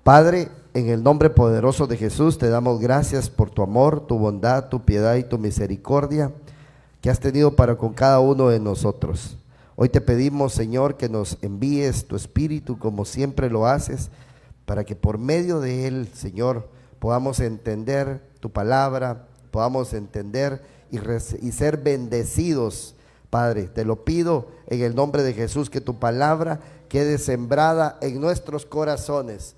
Padre, en el nombre poderoso de Jesús, te damos gracias por tu amor, tu bondad, tu piedad y tu misericordia que has tenido para con cada uno de nosotros. Hoy te pedimos, Señor, que nos envíes tu Espíritu como siempre lo haces, para que por medio de él, Señor, podamos entender tu palabra, podamos entender y ser bendecidos. Padre, te lo pido en el nombre de Jesús, que tu palabra quede sembrada en nuestros corazones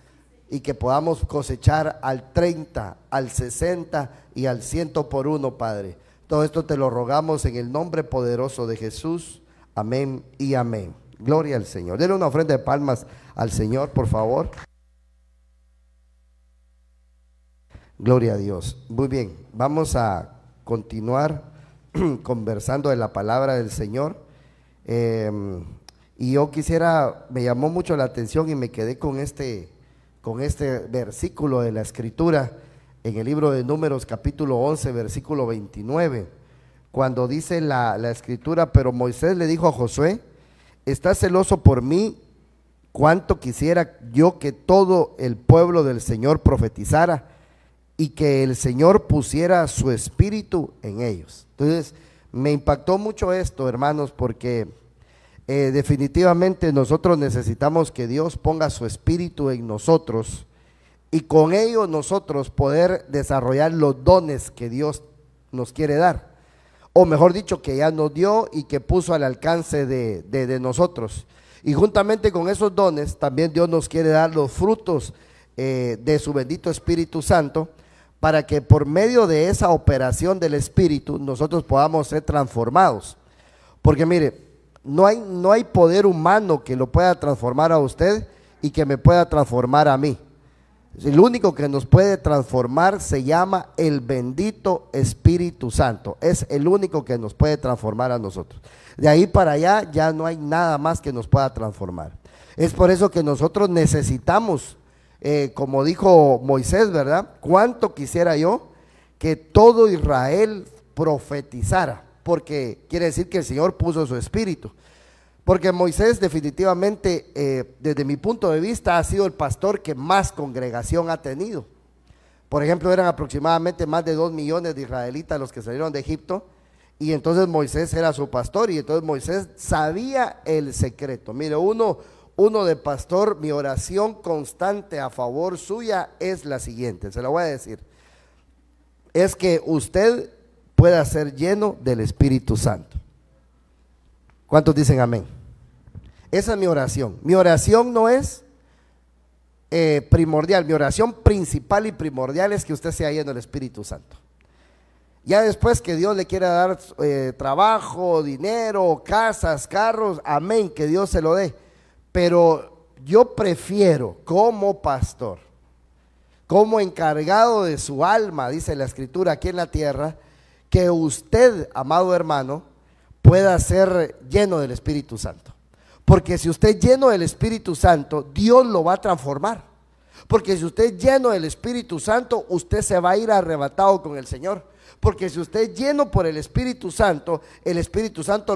y que podamos cosechar al 30, al 60 y al 100 por uno, Padre. Todo esto te lo rogamos en el nombre poderoso de Jesús. Amén y amén. Gloria al Señor. Denle una ofrenda de palmas al Señor, por favor. Gloria a Dios. Muy bien, vamos a continuar conversando de la palabra del Señor. Y yo me llamó mucho la atención y me quedé con este versículo de la Escritura en el libro de Números capítulo 11 versículo 29, cuando dice la Escritura: pero Moisés le dijo a Josué: ¿estás celoso por mí? Cuánto quisiera yo que todo el pueblo del Señor profetizara y que el Señor pusiera su espíritu en ellos. Entonces me impactó mucho esto, hermanos, porque definitivamente nosotros necesitamos que Dios ponga su espíritu en nosotros y con ello nosotros poder desarrollar los dones que Dios nos quiere dar, o mejor dicho, que ya nos dio y que puso al alcance de nosotros. Y juntamente con esos dones también Dios nos quiere dar los frutos de su bendito Espíritu Santo, para que por medio de esa operación del Espíritu nosotros podamos ser transformados. Porque mire, no hay poder humano que lo pueda transformar a usted y que me pueda transformar a mí. El único que nos puede transformar se llama el bendito Espíritu Santo. Es el único que nos puede transformar a nosotros. De ahí para allá ya no hay nada más que nos pueda transformar. Es por eso que nosotros necesitamos, como dijo Moisés, ¿verdad? Cuánto quisiera yo que todo Israel profetizara, porque quiere decir que el Señor puso su espíritu. Porque Moisés definitivamente, desde mi punto de vista, ha sido el pastor que más congregación ha tenido. Por ejemplo, eran aproximadamente más de 2 millones de israelitas los que salieron de Egipto, y entonces Moisés era su pastor, y entonces Moisés sabía el secreto. Mire, uno de pastor, mi oración constante a favor suya es la siguiente, se la voy a decir: es que usted pueda ser lleno del Espíritu Santo. ¿Cuántos dicen amén? Esa es mi oración. Mi oración no es primordial, mi oración principal y primordial es que usted sea lleno del Espíritu Santo. Ya después que Dios le quiera dar trabajo, dinero, casas, carros, amén, que Dios se lo dé. Pero yo prefiero como pastor, como encargado de su alma, dice la Escritura aquí en la tierra, que usted, amado hermano, pueda ser lleno del Espíritu Santo. Porque si usted es lleno del Espíritu Santo, Dios lo va a transformar. Porque si usted es lleno del Espíritu Santo, usted se va a ir arrebatado con el Señor. Porque si usted es lleno por el Espíritu Santo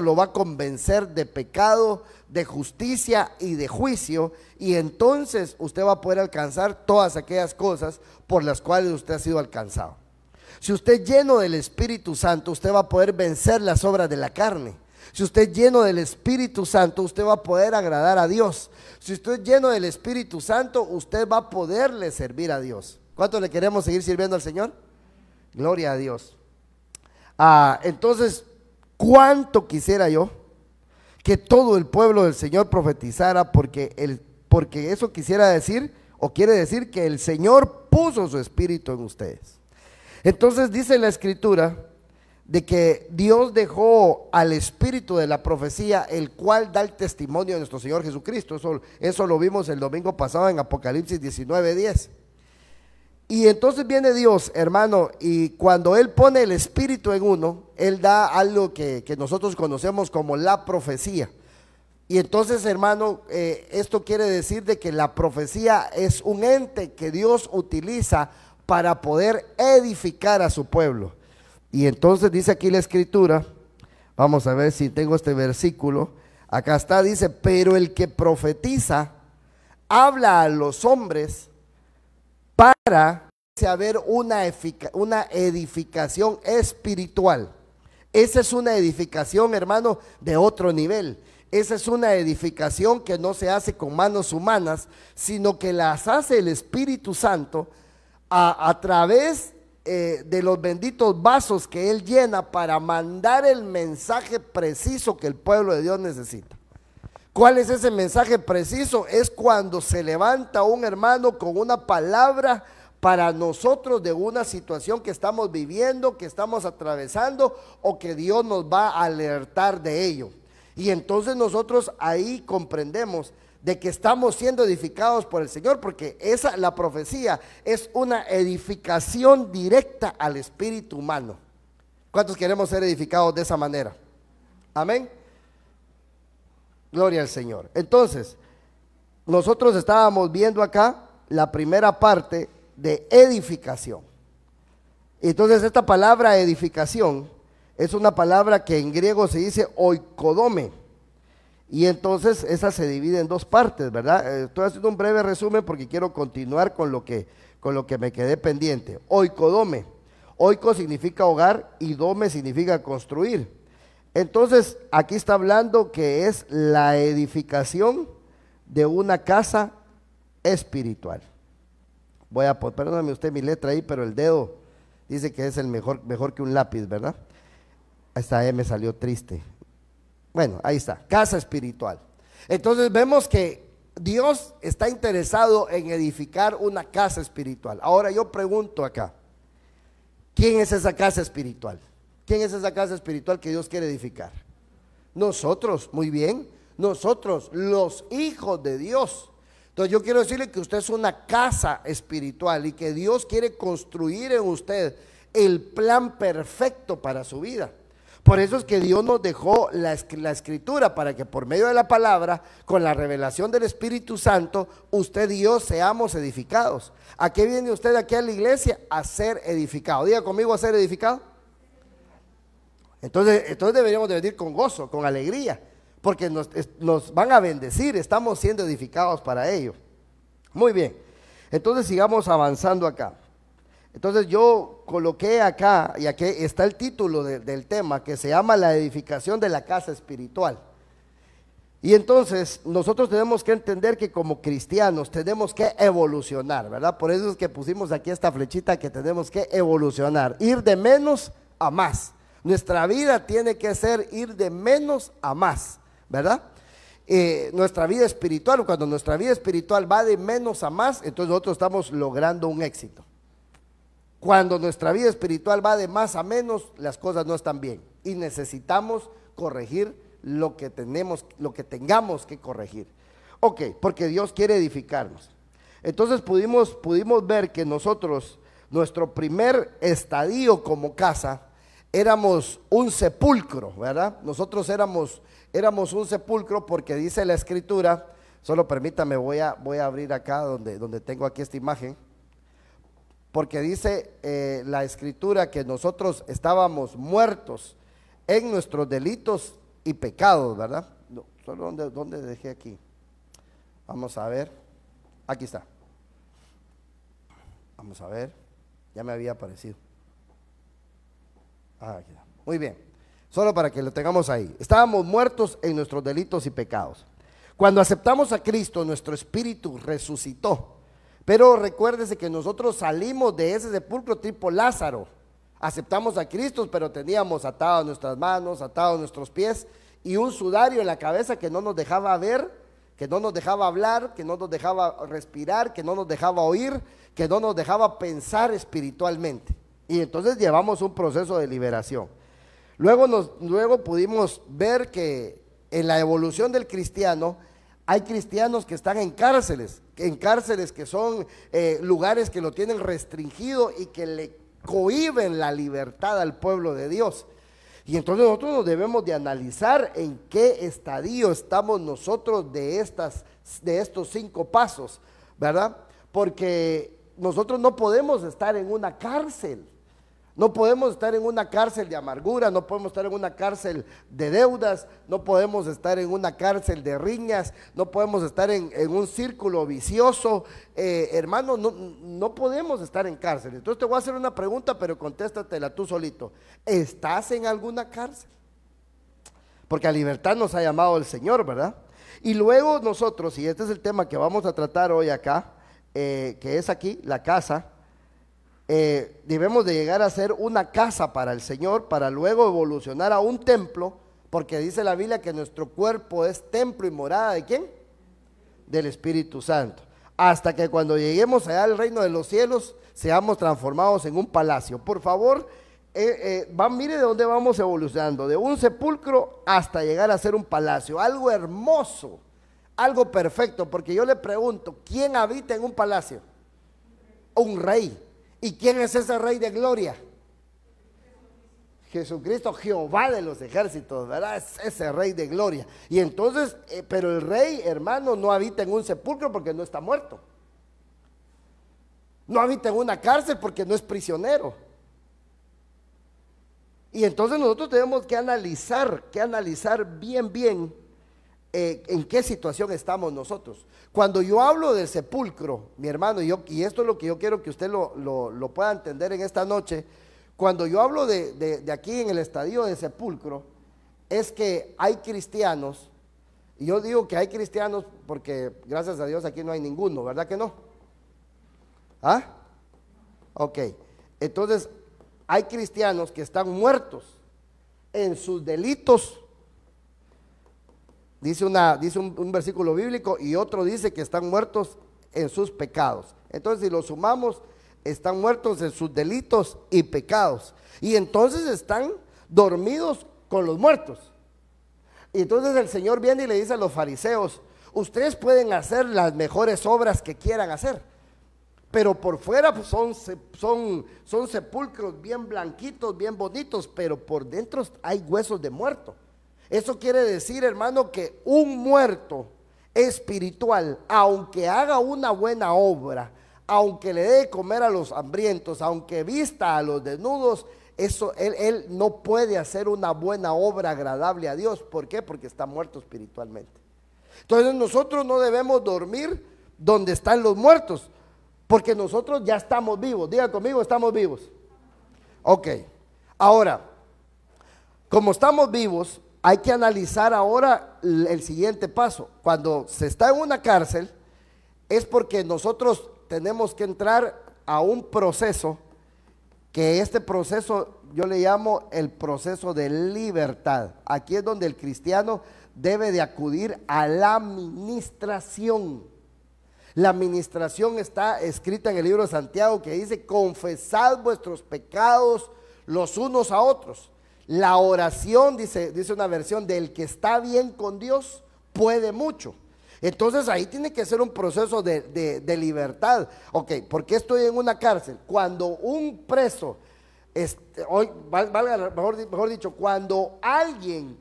lo va a convencer de pecado, de justicia y de juicio, y entonces usted va a poder alcanzar todas aquellas cosas por las cuales usted ha sido alcanzado. Si usted es lleno del Espíritu Santo, usted va a poder vencer las obras de la carne. Si usted es lleno del Espíritu Santo, usted va a poder agradar a Dios. Si usted es lleno del Espíritu Santo, usted va a poderle servir a Dios. ¿Cuánto le queremos seguir sirviendo al Señor? Gloria a Dios. Entonces, cuánto quisiera yo que todo el pueblo del Señor profetizara, porque eso quisiera decir, o quiere decir, que el Señor puso su espíritu en ustedes. Entonces dice la Escritura de que Dios dejó al espíritu de la profecía, el cual da el testimonio de nuestro Señor Jesucristo. Eso lo vimos el domingo pasado en Apocalipsis 19:10. Y entonces viene Dios, hermano, y cuando Él pone el espíritu en uno, Él da algo que nosotros conocemos como la profecía. Y entonces, hermano, esto quiere decir de que la profecía es un ente que Dios utiliza para poder edificar a su pueblo. Y entonces dice aquí la Escritura, vamos a ver si tengo este versículo, acá está, dice: pero el que profetiza habla a los hombres para haber una edificación espiritual. Esa es una edificación, hermano, de otro nivel. Esa es una edificación que no se hace con manos humanas, sino que las hace el Espíritu Santo a través de los benditos vasos que Él llena para mandar el mensaje preciso que el pueblo de Dios necesita. ¿Cuál es ese mensaje preciso? Es cuando se levanta un hermano con una palabra para nosotros de una situación que estamos viviendo, que estamos atravesando, o que Dios nos va a alertar de ello. Y entonces nosotros ahí comprendemos de que estamos siendo edificados por el Señor, porque la profecía es una edificación directa al espíritu humano. ¿Cuántos queremos ser edificados de esa manera? Amén. Gloria al Señor. Entonces, nosotros estábamos viendo acá la primera parte de edificación. Entonces, esta palabra edificación es una palabra que en griego se dice oikodome. Y entonces esa se divide en dos partes, ¿verdad? Estoy haciendo un breve resumen porque quiero continuar con lo que me quedé pendiente. Oikodome. Oiko significa hogar y dome significa construir. Entonces, aquí está hablando que es la edificación de una casa espiritual. Perdóname usted mi letra ahí, pero el dedo dice que es el mejor que un lápiz, ¿verdad? Esta E me salió triste. Bueno, ahí está, casa espiritual. Entonces vemos que Dios está interesado en edificar una casa espiritual. Ahora yo pregunto acá, ¿quién es esa casa espiritual? ¿Quién es esa casa espiritual que Dios quiere edificar? Nosotros, muy bien, nosotros, los hijos de Dios. Entonces yo quiero decirle que usted es una casa espiritual y que Dios quiere construir en usted el plan perfecto para su vida. Por eso es que Dios nos dejó la escritura, para que por medio de la palabra, con la revelación del Espíritu Santo, usted y yo seamos edificados. ¿A qué viene usted aquí a la iglesia? A ser edificado. Diga conmigo, a ser edificado. Entonces deberíamos de venir con gozo, con alegría, porque nos van a bendecir, estamos siendo edificados para ello. Muy bien, entonces sigamos avanzando acá. Entonces yo coloqué acá, y aquí está el título del tema, que se llama la edificación de la casa espiritual. Y entonces nosotros tenemos que entender que como cristianos tenemos que evolucionar, ¿verdad? Por eso es que pusimos aquí esta flechita, que tenemos que evolucionar, ir de menos a más. Nuestra vida tiene que ser ir de menos a más, ¿verdad? Nuestra vida espiritual, cuando nuestra vida espiritual va de menos a más, entonces nosotros estamos logrando un éxito. Cuando nuestra vida espiritual va de más a menos, las cosas no están bien y necesitamos corregir lo que tengamos que corregir. Ok, porque Dios quiere edificarnos. Entonces pudimos ver que nosotros, nuestro primer estadio como casa, éramos un sepulcro, ¿verdad? Nosotros éramos un sepulcro, porque dice la escritura, solo permítame, voy a abrir acá donde tengo aquí esta imagen, porque dice la escritura que nosotros estábamos muertos en nuestros delitos y pecados, ¿verdad? No, solo ¿dónde dejé aquí? Vamos a ver, aquí está. Vamos a ver, ya me había aparecido. Aquí está. Muy bien, solo para que lo tengamos ahí. Estábamos muertos en nuestros delitos y pecados. Cuando aceptamos a Cristo, nuestro espíritu resucitó. Pero recuérdese que nosotros salimos de ese sepulcro tipo Lázaro. Aceptamos a Cristo, pero teníamos atadas nuestras manos, atados nuestros pies y un sudario en la cabeza que no nos dejaba ver, que no nos dejaba hablar, que no nos dejaba respirar, que no nos dejaba oír, que no nos dejaba pensar espiritualmente. Y entonces llevamos un proceso de liberación. Luego pudimos ver que en la evolución del cristiano hay cristianos que están en cárceles que son lugares que lo tienen restringido y que le cohíben la libertad al pueblo de Dios. Y entonces nosotros nos debemos de analizar en qué estadio estamos nosotros de estos 5 pasos, ¿verdad? Porque nosotros no podemos estar en una cárcel. No podemos estar en una cárcel de amargura, no podemos estar en una cárcel de deudas, no podemos estar en una cárcel de riñas, no podemos estar en un círculo vicioso. Hermano, no podemos estar en cárcel. Entonces te voy a hacer una pregunta, pero contéstatela tú solito. ¿Estás en alguna cárcel? Porque a libertad nos ha llamado el Señor, ¿verdad? Y luego nosotros, y este es el tema que vamos a tratar hoy acá, que es aquí, la casa. Debemos de llegar a ser una casa para el Señor, para luego evolucionar a un templo, porque dice la Biblia que nuestro cuerpo es templo y morada ¿de quién? Del Espíritu Santo, hasta que cuando lleguemos allá al reino de los cielos seamos transformados en un palacio. Por favor, mire de dónde vamos evolucionando, de un sepulcro hasta llegar a ser un palacio, algo hermoso, algo perfecto. Porque yo le pregunto, ¿quién habita en un palacio? Un rey. ¿Y quién es ese rey de gloria? Jesucristo, Jehová de los ejércitos, ¿verdad? Es ese rey de gloria. Y entonces, pero el rey, hermano, no habita en un sepulcro porque no está muerto. No habita en una cárcel porque no es prisionero. Y entonces nosotros tenemos que analizar bien en qué situación estamos nosotros. Cuando yo hablo del sepulcro, mi hermano, y esto es lo que yo quiero que usted lo pueda entender en esta noche. Cuando yo hablo de aquí en el estadio de sepulcro, es que hay cristianos, y yo digo que hay cristianos porque gracias a Dios aquí no hay ninguno, ¿verdad que no? ¿Ah? Ok, entonces hay cristianos que están muertos en sus delitos. Dice un versículo bíblico, y otro dice que están muertos en sus pecados. Entonces, si lo sumamos, están muertos en sus delitos y pecados. Y entonces están dormidos con los muertos. Y entonces el Señor viene y le dice a los fariseos: ustedes pueden hacer las mejores obras que quieran hacer, pero por fuera pues, son sepulcros bien blanquitos, bien bonitos, pero por dentro hay huesos de muerto. Eso quiere decir, hermano, que un muerto espiritual, aunque haga una buena obra, aunque le dé de comer a los hambrientos, aunque vista a los desnudos, él no puede hacer una buena obra agradable a Dios. ¿Por qué? Porque está muerto espiritualmente. Entonces nosotros no debemos dormir donde están los muertos, porque nosotros ya estamos vivos. Diga conmigo, estamos vivos. Ok, ahora, como estamos vivos, hay que analizar ahora el siguiente paso. Cuando se está en una cárcel, es porque nosotros tenemos que entrar a un proceso, que este proceso yo le llamo el proceso de libertad. Aquí es donde el cristiano debe de acudir a la ministración. La administración está escrita en el libro de Santiago, que dice: confesad vuestros pecados los unos a otros. La oración, dice una versión, del que está bien con Dios puede mucho. Entonces ahí tiene que ser un proceso de libertad. Ok, ¿por qué estoy en una cárcel? Cuando un preso, mejor dicho, cuando alguien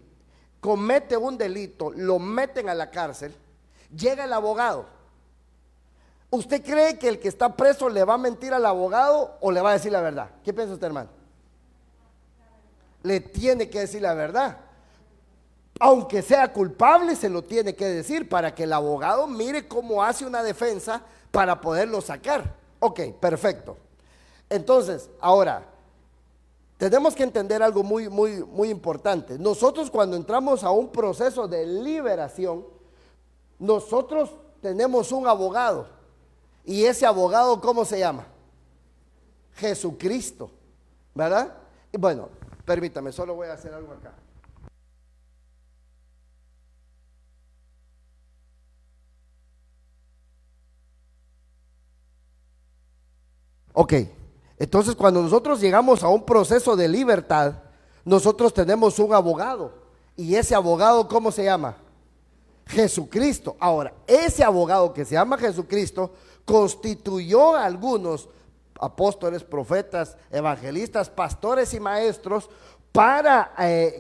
comete un delito, lo meten a la cárcel, llega el abogado. ¿Usted cree que el que está preso le va a mentir al abogado o le va a decir la verdad? ¿Qué piensa usted, hermano? Le tiene que decir la verdad. Aunque sea culpable, se lo tiene que decir para que el abogado mire cómo hace una defensa para poderlo sacar. Ok, perfecto. Entonces, ahora, tenemos que entender algo muy importante. Nosotros, cuando entramos a un proceso de liberación, nosotros tenemos un abogado. Y ese abogado, ¿cómo se llama? Jesucristo, ¿verdad? Y bueno, permítame, solo voy a hacer algo acá. Ok, entonces cuando nosotros llegamos a un proceso de libertad, nosotros tenemos un abogado. Y ese abogado, ¿cómo se llama? Jesucristo. Ahora, ese abogado que se llama Jesucristo constituyó a algunos apóstoles, profetas, evangelistas, pastores y maestros para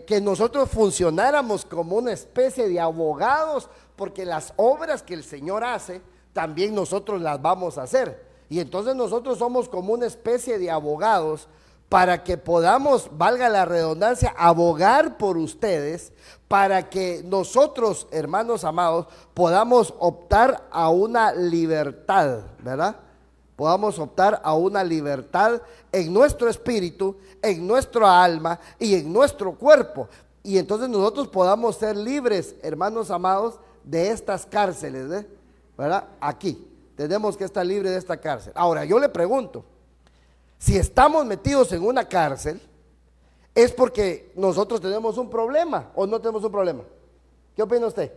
que nosotros funcionáramos como una especie de abogados, porque las obras que el Señor hace, también nosotros las vamos a hacer. Y entonces nosotros somos como una especie de abogados para que podamos, valga la redundancia, abogar por ustedes, para que nosotros, hermanos amados, podamos optar a una libertad, ¿verdad? Podamos optar a una libertad en nuestro espíritu, en nuestra alma y en nuestro cuerpo. Y entonces nosotros podamos ser libres, hermanos amados, de estas cárceles, ¿verdad? Aquí, tenemos que estar libres de esta cárcel. Ahora, yo le pregunto, si estamos metidos en una cárcel, ¿es porque nosotros tenemos un problema o no tenemos un problema? ¿Qué opina usted?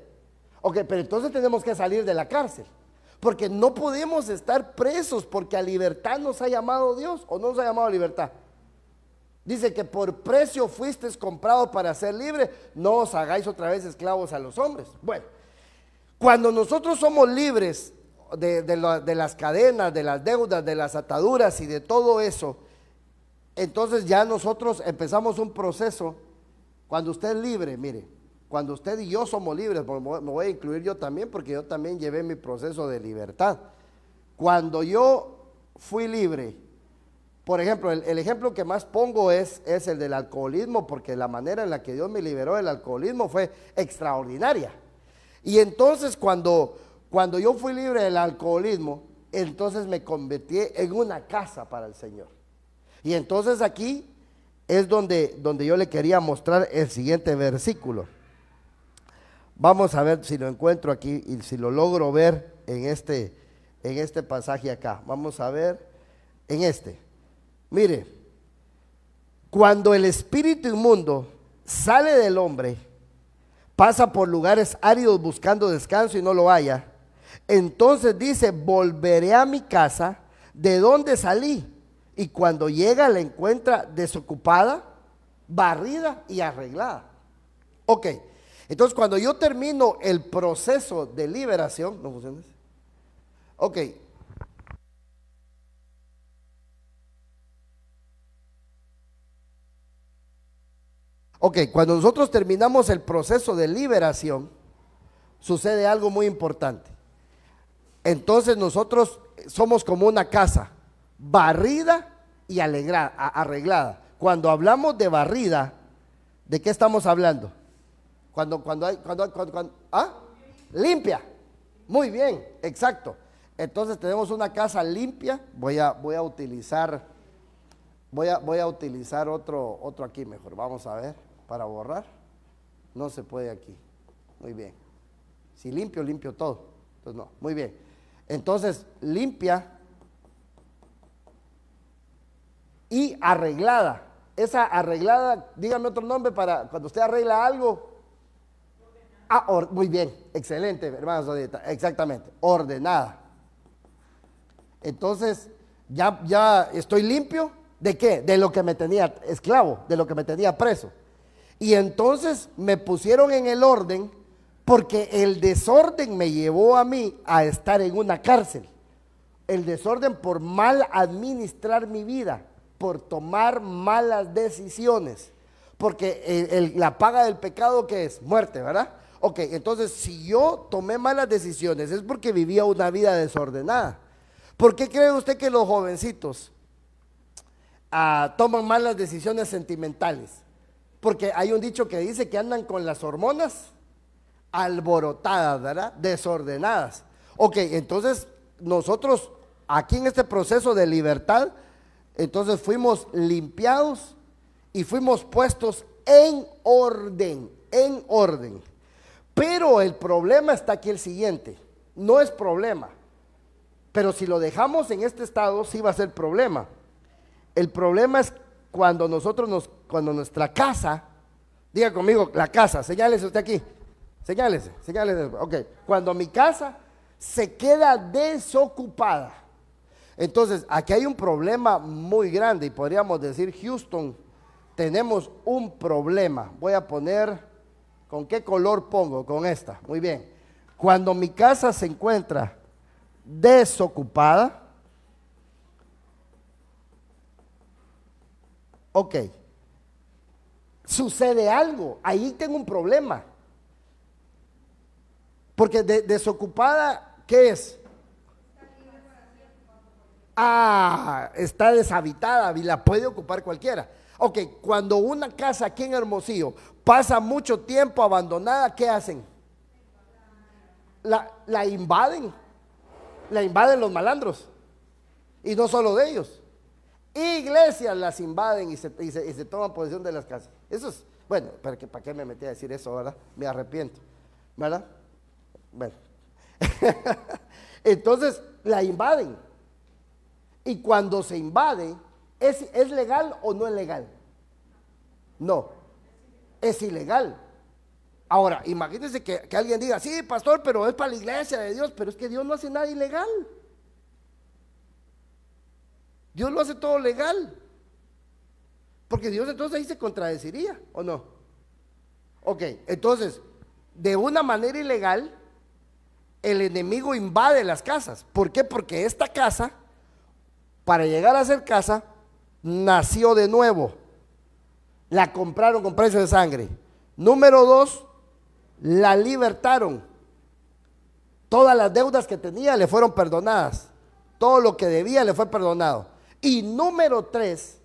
Ok, pero entonces tenemos que salir de la cárcel, porque no podemos estar presos, porque a libertad nos ha llamado Dios, ¿o no nos ha llamado a libertad? Dice que por precio fuisteis comprados para ser libres, no os hagáis otra vez esclavos a los hombres. Bueno, cuando nosotros somos libres de las cadenas, de las deudas, de las ataduras y de todo eso, entonces ya nosotros empezamos un proceso. Cuando usted es libre, mire, cuando usted y yo somos libres, me voy a incluir yo también, porque yo también llevé mi proceso de libertad. Cuando yo fui libre, por ejemplo, el ejemplo que más pongo es el del alcoholismo, porque la manera en la que Dios me liberó del alcoholismo fue extraordinaria. Y entonces cuando yo fui libre del alcoholismo, entonces me convertí en una casa para el Señor. Y entonces aquí es donde yo le quería mostrar el siguiente versículo. Vamos a ver si lo encuentro aquí y si lo logro ver en este pasaje acá. Vamos a ver en este. Mire, cuando el espíritu inmundo sale del hombre, pasa por lugares áridos buscando descanso y no lo halla. Entonces dice, volveré a mi casa de donde salí. Y cuando llega la encuentra desocupada, barrida y arreglada. Ok, entonces cuando yo termino el proceso de liberación, ¿no funciona? Ok. Ok, cuando nosotros terminamos el proceso de liberación, sucede algo muy importante. Entonces nosotros somos como una casa, barrida y arreglada. Cuando hablamos de barrida, ¿de qué estamos hablando? Limpia. Muy bien, exacto. Entonces tenemos una casa limpia. Voy a utilizar otro aquí mejor. Vamos a ver, para borrar. No se puede aquí. Muy bien. Si limpio todo. Entonces no, muy bien. Entonces, limpia y arreglada. Esa arreglada, dígame otro nombre para cuando usted arregla algo. Muy bien, excelente, hermanos, exactamente, ordenada. Entonces, ya estoy limpio. ¿De qué? De lo que me tenía esclavo, de lo que me tenía preso. Y entonces me pusieron en el orden, porque el desorden me llevó a mí a estar en una cárcel. El desorden por mal administrar mi vida, por tomar malas decisiones, porque la paga del pecado, ¿qué es? Muerte, ¿verdad? Ok, entonces si yo tomé malas decisiones es porque vivía una vida desordenada. ¿Por qué cree usted que los jovencitos toman malas decisiones sentimentales? Porque hay un dicho que dice que andan con las hormonas alborotadas, ¿verdad? Desordenadas. Ok, entonces nosotros aquí en este proceso de libertad, entonces fuimos limpiados y fuimos puestos en orden. Pero el problema está aquí el siguiente, no es problema, pero si lo dejamos en este estado sí va a ser problema. El problema es cuando cuando nuestra casa, diga conmigo, la casa, señálese usted aquí, señálese, ok, cuando mi casa se queda desocupada. Entonces, aquí hay un problema muy grande y podríamos decir, Houston, tenemos un problema. Voy a poner, ¿con qué color pongo? Con esta, muy bien. Cuando mi casa se encuentra desocupada, ok, sucede algo, ahí tengo un problema. Porque desocupada, ¿qué es? está deshabitada y la puede ocupar cualquiera. Ok, cuando una casa aquí en Hermosillo pasa mucho tiempo abandonada, ¿qué hacen? La invaden los malandros, y no solo de ellos, iglesias las invaden y se toman posesión de las casas. Eso es, bueno, ¿para qué me metí a decir eso, verdad? Me arrepiento, ¿verdad? Bueno, entonces la invaden, y cuando se invade, ¿es legal o no es legal? No, es ilegal. Ahora, imagínense que alguien diga, sí, pastor, pero es para la iglesia de Dios, pero es que Dios no hace nada ilegal. Dios lo hace todo legal. Porque Dios entonces ahí se contradeciría, ¿o no? Ok, entonces, de una manera ilegal, el enemigo invade las casas. ¿Por qué? Porque esta casa, para llegar a ser casa, nació de nuevo. La compraron con precio de sangre. Número 2, la libertaron. Todas las deudas que tenía le fueron perdonadas. Todo lo que debía le fue perdonado. Y número 3,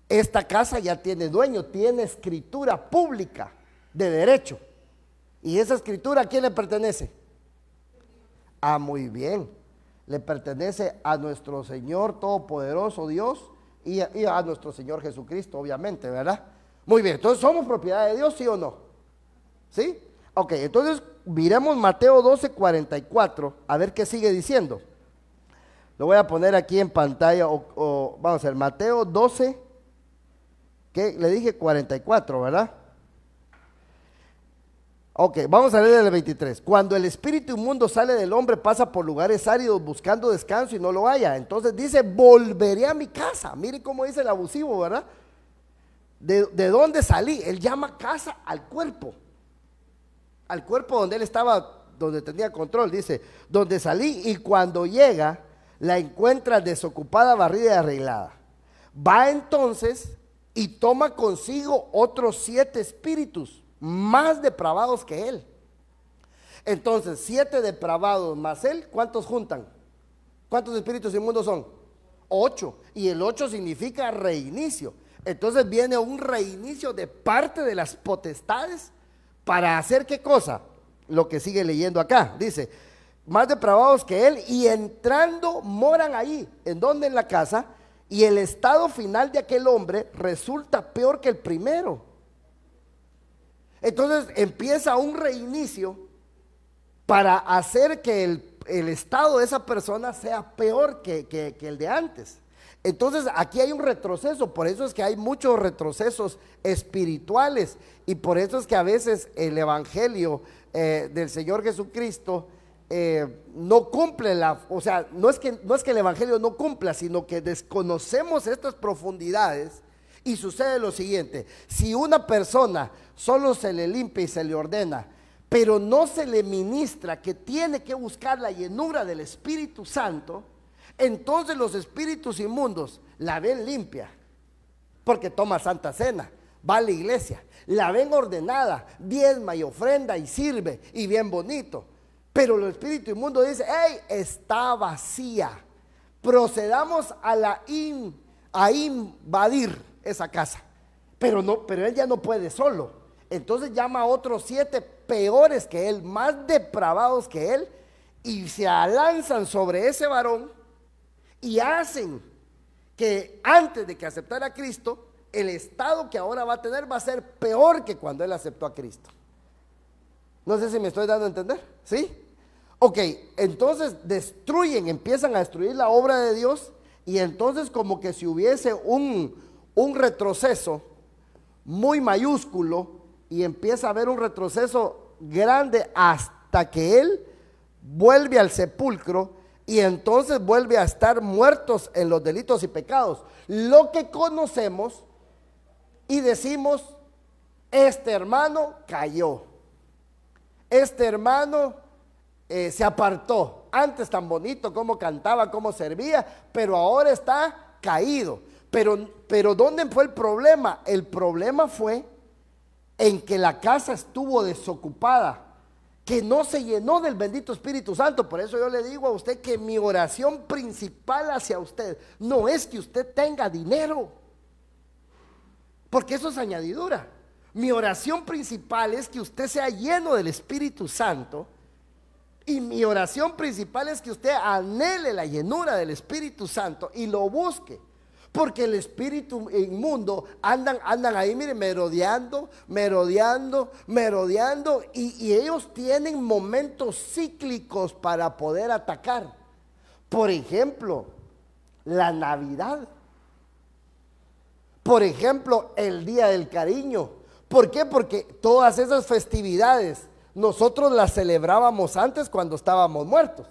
esta casa ya tiene dueño, tiene escritura pública de derecho. ¿Y esa escritura a quién le pertenece? Ah, muy bien. Le pertenece a nuestro Señor Todopoderoso Dios y a nuestro Señor Jesucristo, obviamente, ¿verdad? Muy bien, entonces ¿somos propiedad de Dios, sí o no? ¿Sí? Ok, entonces miremos Mateo 12:44, a ver qué sigue diciendo. Lo voy a poner aquí en pantalla, vamos a ver, Mateo 12, que le dije 44, ¿verdad? Ok, vamos a leer el 23. Cuando el espíritu inmundo sale del hombre, pasa por lugares áridos buscando descanso y no lo halla. Entonces dice, volveré a mi casa. Mire cómo dice el abusivo, ¿verdad? ¿De dónde salí? Él llama casa al cuerpo donde él estaba, donde tenía control. Dice, donde salí, y cuando llega, la encuentra desocupada, barrida y arreglada. Va entonces y toma consigo otros 7 espíritus más depravados que él. Entonces 7 depravados más él, ¿cuántos juntan? ¿Cuántos espíritus inmundos son? 8, y el 8 significa reinicio. Entonces viene un reinicio de parte de las potestades para hacer ¿qué cosa? Lo que sigue leyendo acá, dice, más depravados que él, y entrando moran ahí. ¿En dónde? En la casa. Y el estado final de aquel hombre resulta peor que el primero. Entonces empieza un reinicio para hacer que el estado de esa persona sea peor que el de antes. Entonces aquí hay un retroceso, por eso es que hay muchos retrocesos espirituales, y por eso es que a veces el evangelio del Señor Jesucristo no cumple o sea, no es que el evangelio no cumpla, sino que desconocemos estas profundidades. Y sucede lo siguiente: si una persona solo se le limpia y se le ordena, pero no se le ministra que tiene que buscar la llenura del Espíritu Santo, entonces los espíritus inmundos la ven limpia, porque toma Santa Cena, va a la iglesia, la ven ordenada, diezma y ofrenda y sirve, y bien bonito. Pero el espíritu inmundo dice, hey, está vacía, procedamos a invadir esa casa. Pero él ya no puede solo. Entonces llama a otros 7 peores que él, más depravados que él, y se alanzan sobre ese varón y hacen que antes de que aceptara a Cristo, el estado que ahora va a tener va a ser peor que cuando él aceptó a Cristo. No sé si me estoy dando a entender, ¿sí? Ok, entonces empiezan a destruir la obra de Dios, y entonces como que si hubiese un retroceso muy mayúsculo, y empieza a haber un retroceso grande hasta que él vuelve al sepulcro, y entonces vuelve a estar muertos en los delitos y pecados, lo que conocemos y decimos, este hermano cayó, este hermano se apartó. Antes tan bonito, cómo cantaba, cómo servía, pero ahora está caído. Pero ¿dónde fue el problema? El problema fue en que la casa estuvo desocupada que no se llenó del bendito Espíritu Santo. Por eso yo le digo a usted que mi oración principal hacia usted no es que usted tenga dinero, porque eso es añadidura. Mi oración principal es que usted sea lleno del Espíritu Santo, y mi oración principal es que usted anhele la llenura del Espíritu Santo y lo busque. Porque el espíritu inmundo andan ahí, miren, merodeando, y ellos tienen momentos cíclicos para poder atacar. Por ejemplo, la Navidad. Por ejemplo, el Día del Cariño. ¿Por qué? Porque todas esas festividades nosotros las celebrábamos antes cuando estábamos muertos.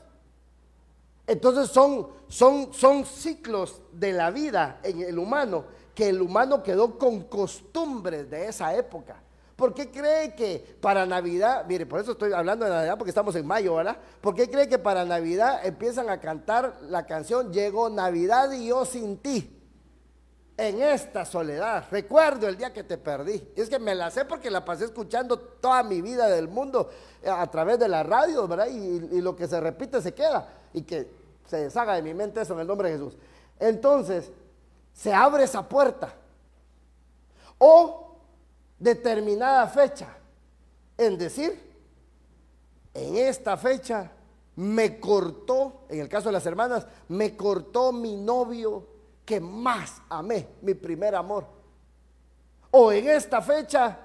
Entonces son ciclos de la vida en el humano, que el humano quedó con costumbres de esa época. ¿Por qué cree que para Navidad, mire, por eso estoy hablando de Navidad, porque estamos en mayo, ¿verdad? ¿Por qué cree que para Navidad empiezan a cantar la canción Llegó Navidad y yo sin ti? En esta soledad, recuerdo el día que te perdí. Y es que me la sé porque la pasé escuchando toda mi vida del mundo a través de la radio, ¿verdad? Y lo que se repite se queda, y que se deshaga de mi mente eso en el nombre de Jesús. Entonces, se abre esa puerta. O determinada fecha, en decir, en esta fecha me cortó, en el caso de las hermanas, me cortó mi novio que más amé, mi primer amor. O en esta fecha,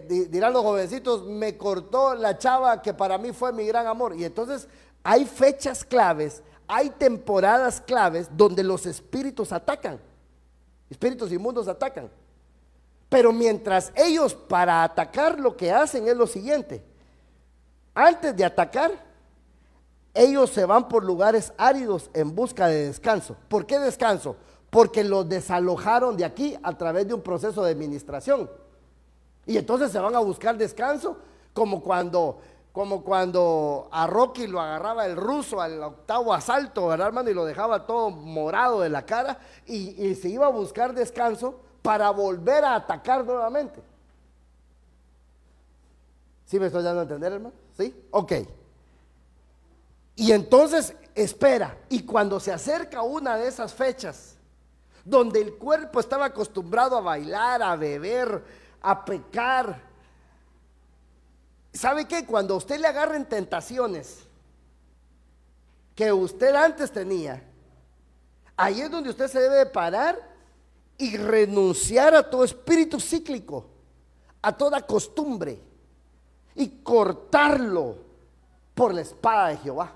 dirán los jovencitos, me cortó la chava que para mí fue mi gran amor. Y entonces hay fechas claves, hay temporadas claves donde los espíritus atacan, espíritus inmundos atacan. Pero mientras ellos, para atacar, lo que hacen es lo siguiente: antes de atacar, ellos se van por lugares áridos en busca de descanso. ¿Por qué descanso? Porque los desalojaron de aquí a través de un proceso de administración. Y entonces se van a buscar descanso, como cuando a Rocky lo agarraba el ruso al octavo asalto, ¿verdad, hermano? Y lo dejaba todo morado de la cara, y se iba a buscar descanso para volver a atacar nuevamente. ¿Sí me estoy dando a entender, hermano? ¿Sí? Ok. Y entonces espera, y cuando se acerca una de esas fechas donde el cuerpo estaba acostumbrado a bailar, a beber, a pecar, ¿sabe qué? Cuando a usted le agarren tentaciones que usted antes tenía, ahí es donde usted se debe de parar y renunciar a todo espíritu cíclico, a toda costumbre, y cortarlo por la espada de Jehová.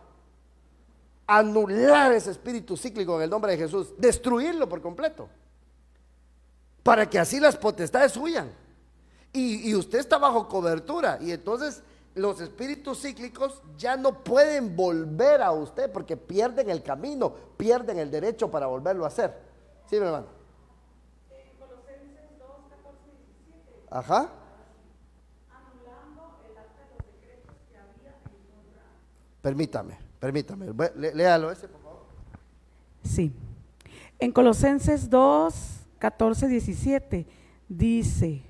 Anular ese espíritu cíclico en el nombre de Jesús, destruirlo por completo, para que así las potestades huyan, y usted está bajo cobertura, y entonces los espíritus cíclicos ya no pueden volver a usted, porque pierden el camino, pierden el derecho para volverlo a hacer. ¿Sí, mi hermano? Colosenses 2, 14 y 17. Ajá. Anulando el acta de los decretos que había en contra. Permítame, léalo ese, por favor. Sí. En Colosenses 2, 14, 17 dice: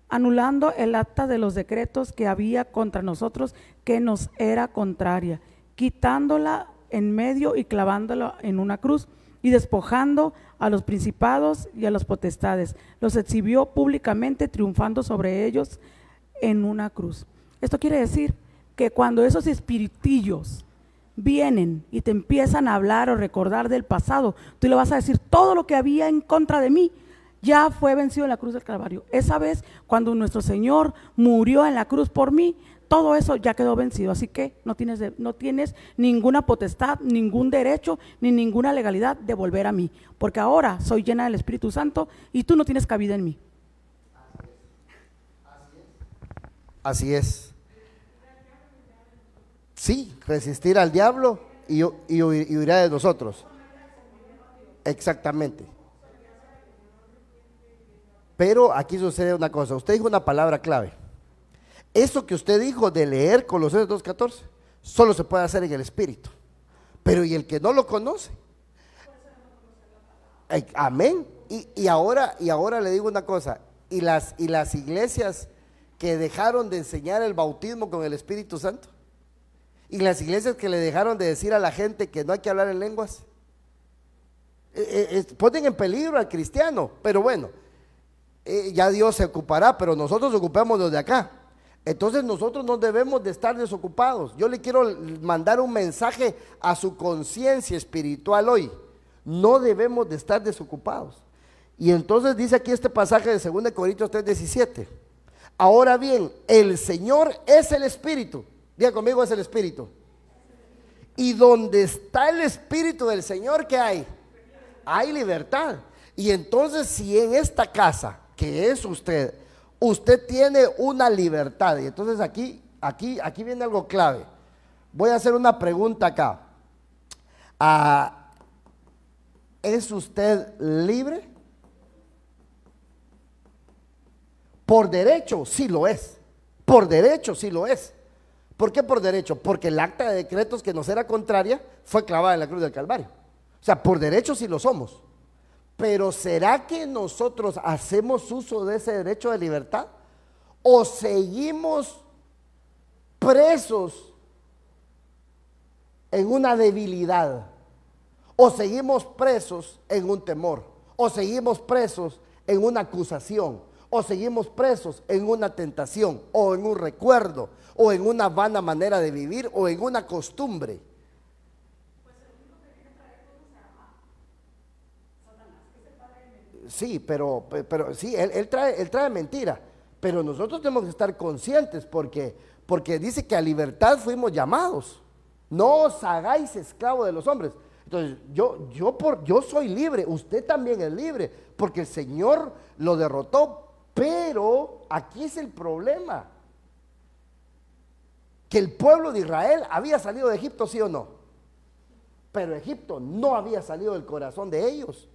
anulando el acta de los decretos que había contra nosotros, que nos era contraria, quitándola en medio y clavándola en una cruz, y despojando a los principados y a las potestades, los exhibió públicamente, triunfando sobre ellos en una cruz. Esto quiere decir que cuando esos espiritillos vienen y te empiezan a hablar o recordar del pasado, tú le vas a decir: todo lo que había en contra de mí ya fue vencido en la cruz del Calvario. Esa vez cuando nuestro Señor murió en la cruz por mí, todo eso ya quedó vencido. Así que no tienes ninguna potestad, ningún derecho, ni ninguna legalidad de volver a mí, porque ahora soy llena del Espíritu Santo y tú no tienes cabida en mí. Así es. Sí, resistir al diablo y huirá de nosotros. Exactamente. Pero aquí sucede una cosa. Usted dijo una palabra clave. Eso que usted dijo de leer Colosenses 2:14 solo se puede hacer en el Espíritu. Pero ¿y el que no lo conoce? Amén. Y ahora le digo una cosa. Y las iglesias que dejaron de enseñar el bautismo con el Espíritu Santo? Y las iglesias que le dejaron de decir a la gente que no hay que hablar en lenguas. Ponen en peligro al cristiano, pero bueno, ya Dios se ocupará, pero nosotros ocupémonos de acá. Entonces nosotros no debemos de estar desocupados. Yo le quiero mandar un mensaje a su conciencia espiritual hoy. No debemos de estar desocupados. Y entonces dice aquí este pasaje de 2 Corintios 3:17. Ahora bien, el Señor es el Espíritu. Diga conmigo, es el Espíritu. Y donde está el Espíritu del Señor, ¿qué hay? Hay libertad. Y entonces si en esta casa, que es usted tiene una libertad, y entonces aquí viene algo clave. Voy a hacer una pregunta acá. ¿Es usted libre? Por derecho, sí lo es. Por derecho, sí lo es. ¿Por qué por derecho? Porque el acta de decretos que nos era contraria fue clavada en la cruz del Calvario. O sea, por derecho sí lo somos. Pero ¿será que nosotros hacemos uso de ese derecho de libertad? ¿O seguimos presos en una debilidad? ¿O seguimos presos en un temor? ¿O seguimos presos en una acusación? ¿O seguimos presos en una tentación? ¿O en un recuerdo? ¿O en una vana manera de vivir? ¿O en una costumbre? Sí, pero sí, él trae mentira. Pero nosotros tenemos que estar conscientes porque dice que a libertad fuimos llamados. No os hagáis esclavo de los hombres. Entonces, yo soy libre, usted también es libre, porque el Señor lo derrotó. Pero aquí es el problema, que el pueblo de Israel había salido de Egipto, ¿sí o no? Pero Egipto no había salido del corazón de ellos,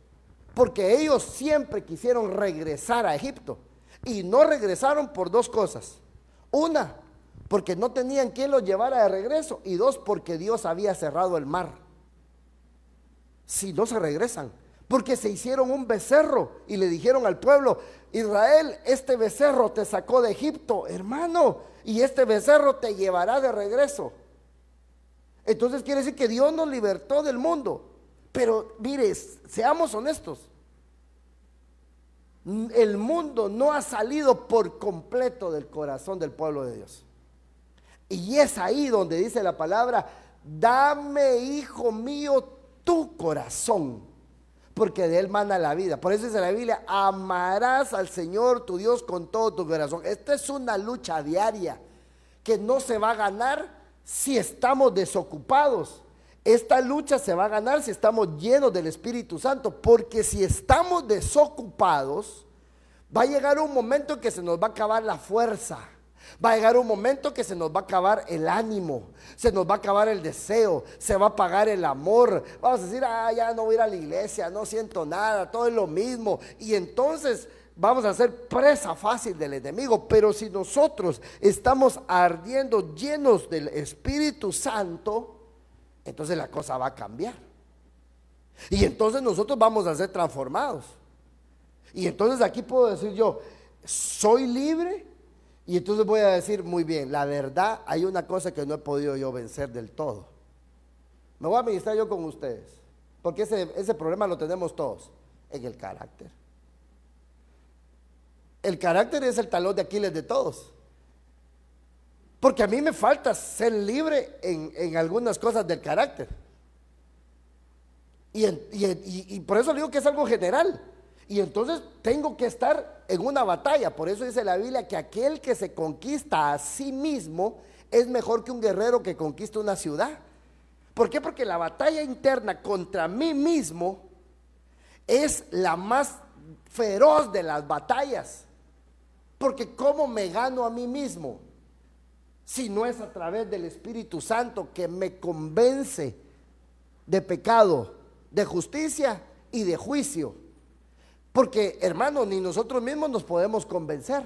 porque ellos siempre quisieron regresar a Egipto, y no regresaron por dos cosas. Una, porque no tenían quien los llevara de regreso, y dos, porque Dios había cerrado el mar. Si no se regresan, porque se hicieron un becerro y le dijeron al pueblo: Israel, este becerro te sacó de Egipto, hermano, y este becerro te llevará de regreso. Entonces quiere decir que Dios nos libertó del mundo. Pero mire, seamos honestos, el mundo no ha salido por completo del corazón del pueblo de Dios. Y es ahí donde dice la palabra: dame, hijo mío, tu corazón, porque de él mana la vida. Por eso dice la Biblia: amarás al Señor tu Dios con todo tu corazón. Esta es una lucha diaria que no se va a ganar si estamos desocupados. Esta lucha se va a ganar si estamos llenos del Espíritu Santo, porque si estamos desocupados, va a llegar un momento en que se nos va a acabar la fuerza. Va a llegar un momento que se nos va a acabar el ánimo, se nos va a acabar el deseo, se va a apagar el amor. Vamos a decir: ya no voy a ir a la iglesia, no siento nada, todo es lo mismo. Y entonces vamos a ser presa fácil del enemigo. Pero si nosotros estamos ardiendo, llenos del Espíritu Santo, entonces la cosa va a cambiar. Y entonces nosotros vamos a ser transformados. Y entonces aquí puedo decir yo: soy libre. Y entonces voy a decir: muy bien, la verdad, hay una cosa que no he podido yo vencer del todo. Me voy a ministrar yo con ustedes, porque ese problema lo tenemos todos, en el carácter. El carácter es el talón de Aquiles de todos. Porque a mí me falta ser libre en algunas cosas del carácter. Y por eso digo que es algo general. Y entonces tengo que estar en una batalla. Por eso dice la Biblia que aquel que se conquista a sí mismo es mejor que un guerrero que conquista una ciudad. ¿Por qué? Porque la batalla interna contra mí mismo es la más feroz de las batallas. Porque ¿cómo me gano a mí mismo? Si no es a través del Espíritu Santo, que me convence de pecado, de justicia y de juicio. Porque, hermano, ni nosotros mismos nos podemos convencer.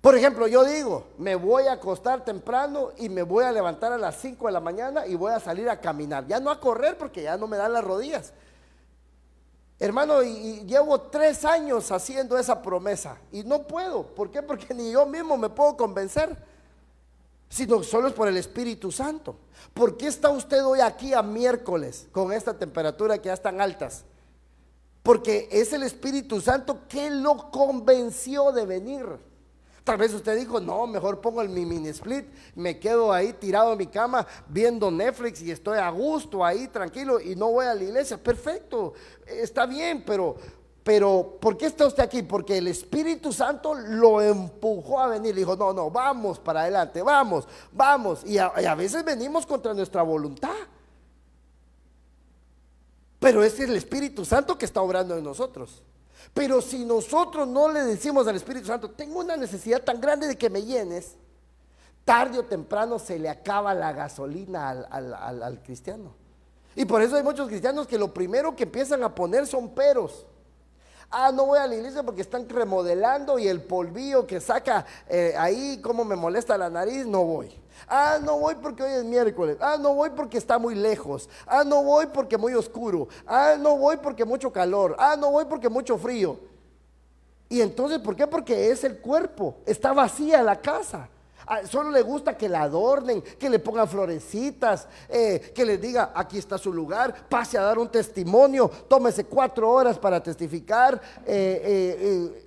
Por ejemplo, yo digo: me voy a acostar temprano y me voy a levantar a las 5 de la mañana y voy a salir a caminar. Ya no a correr, porque ya no me dan las rodillas. Hermano, y llevo 3 años haciendo esa promesa y no puedo. ¿Por qué? Porque ni yo mismo me puedo convencer, sino solo es por el Espíritu Santo. ¿Por qué está usted hoy aquí a miércoles con esta temperatura que ya están altas? Porque es el Espíritu Santo que lo convenció de venir. Tal vez usted dijo, no, mejor pongo mi mini split, me quedo ahí tirado en mi cama viendo Netflix y estoy a gusto ahí tranquilo y no voy a la iglesia. Perfecto, está bien, pero ¿por qué está usted aquí? Porque el Espíritu Santo lo empujó a venir. Le dijo, no, vamos para adelante, vamos. Y a veces venimos contra nuestra voluntad, pero es el Espíritu Santo que está obrando en nosotros. Pero si nosotros no le decimos al Espíritu Santo, tengo una necesidad tan grande de que me llenes, tarde o temprano se le acaba la gasolina al cristiano. Y por eso hay muchos cristianos que lo primero que empiezan a poner son peros. No voy a la iglesia porque están remodelando y el polvillo que saca ahí, como me molesta la nariz, no voy. No voy porque hoy es miércoles. No voy porque está muy lejos. No voy porque muy oscuro. No voy porque mucho calor. No voy porque mucho frío. Y entonces, ¿por qué? Porque es el cuerpo, está vacía la casa. Solo le gusta que la adornen, que le pongan florecitas, que les diga, aquí está su lugar, pase a dar un testimonio, tómese 4 horas para testificar,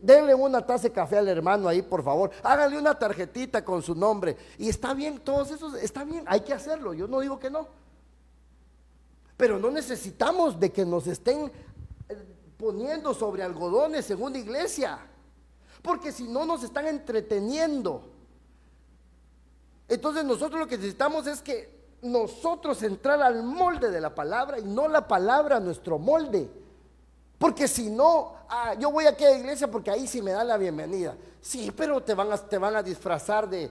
denle una taza de café al hermano ahí, por favor, háganle una tarjetita con su nombre. Y está bien, todos esos, está bien, hay que hacerlo, yo no digo que no. Pero no necesitamos de que nos estén poniendo sobre algodones en una iglesia, porque si no nos están entreteniendo. Entonces nosotros lo que necesitamos es que nosotros entrar al molde de la palabra y no la palabra a nuestro molde. Porque si no, yo voy aquí a la iglesia porque ahí sí me dan la bienvenida. Sí, pero te van a disfrazar de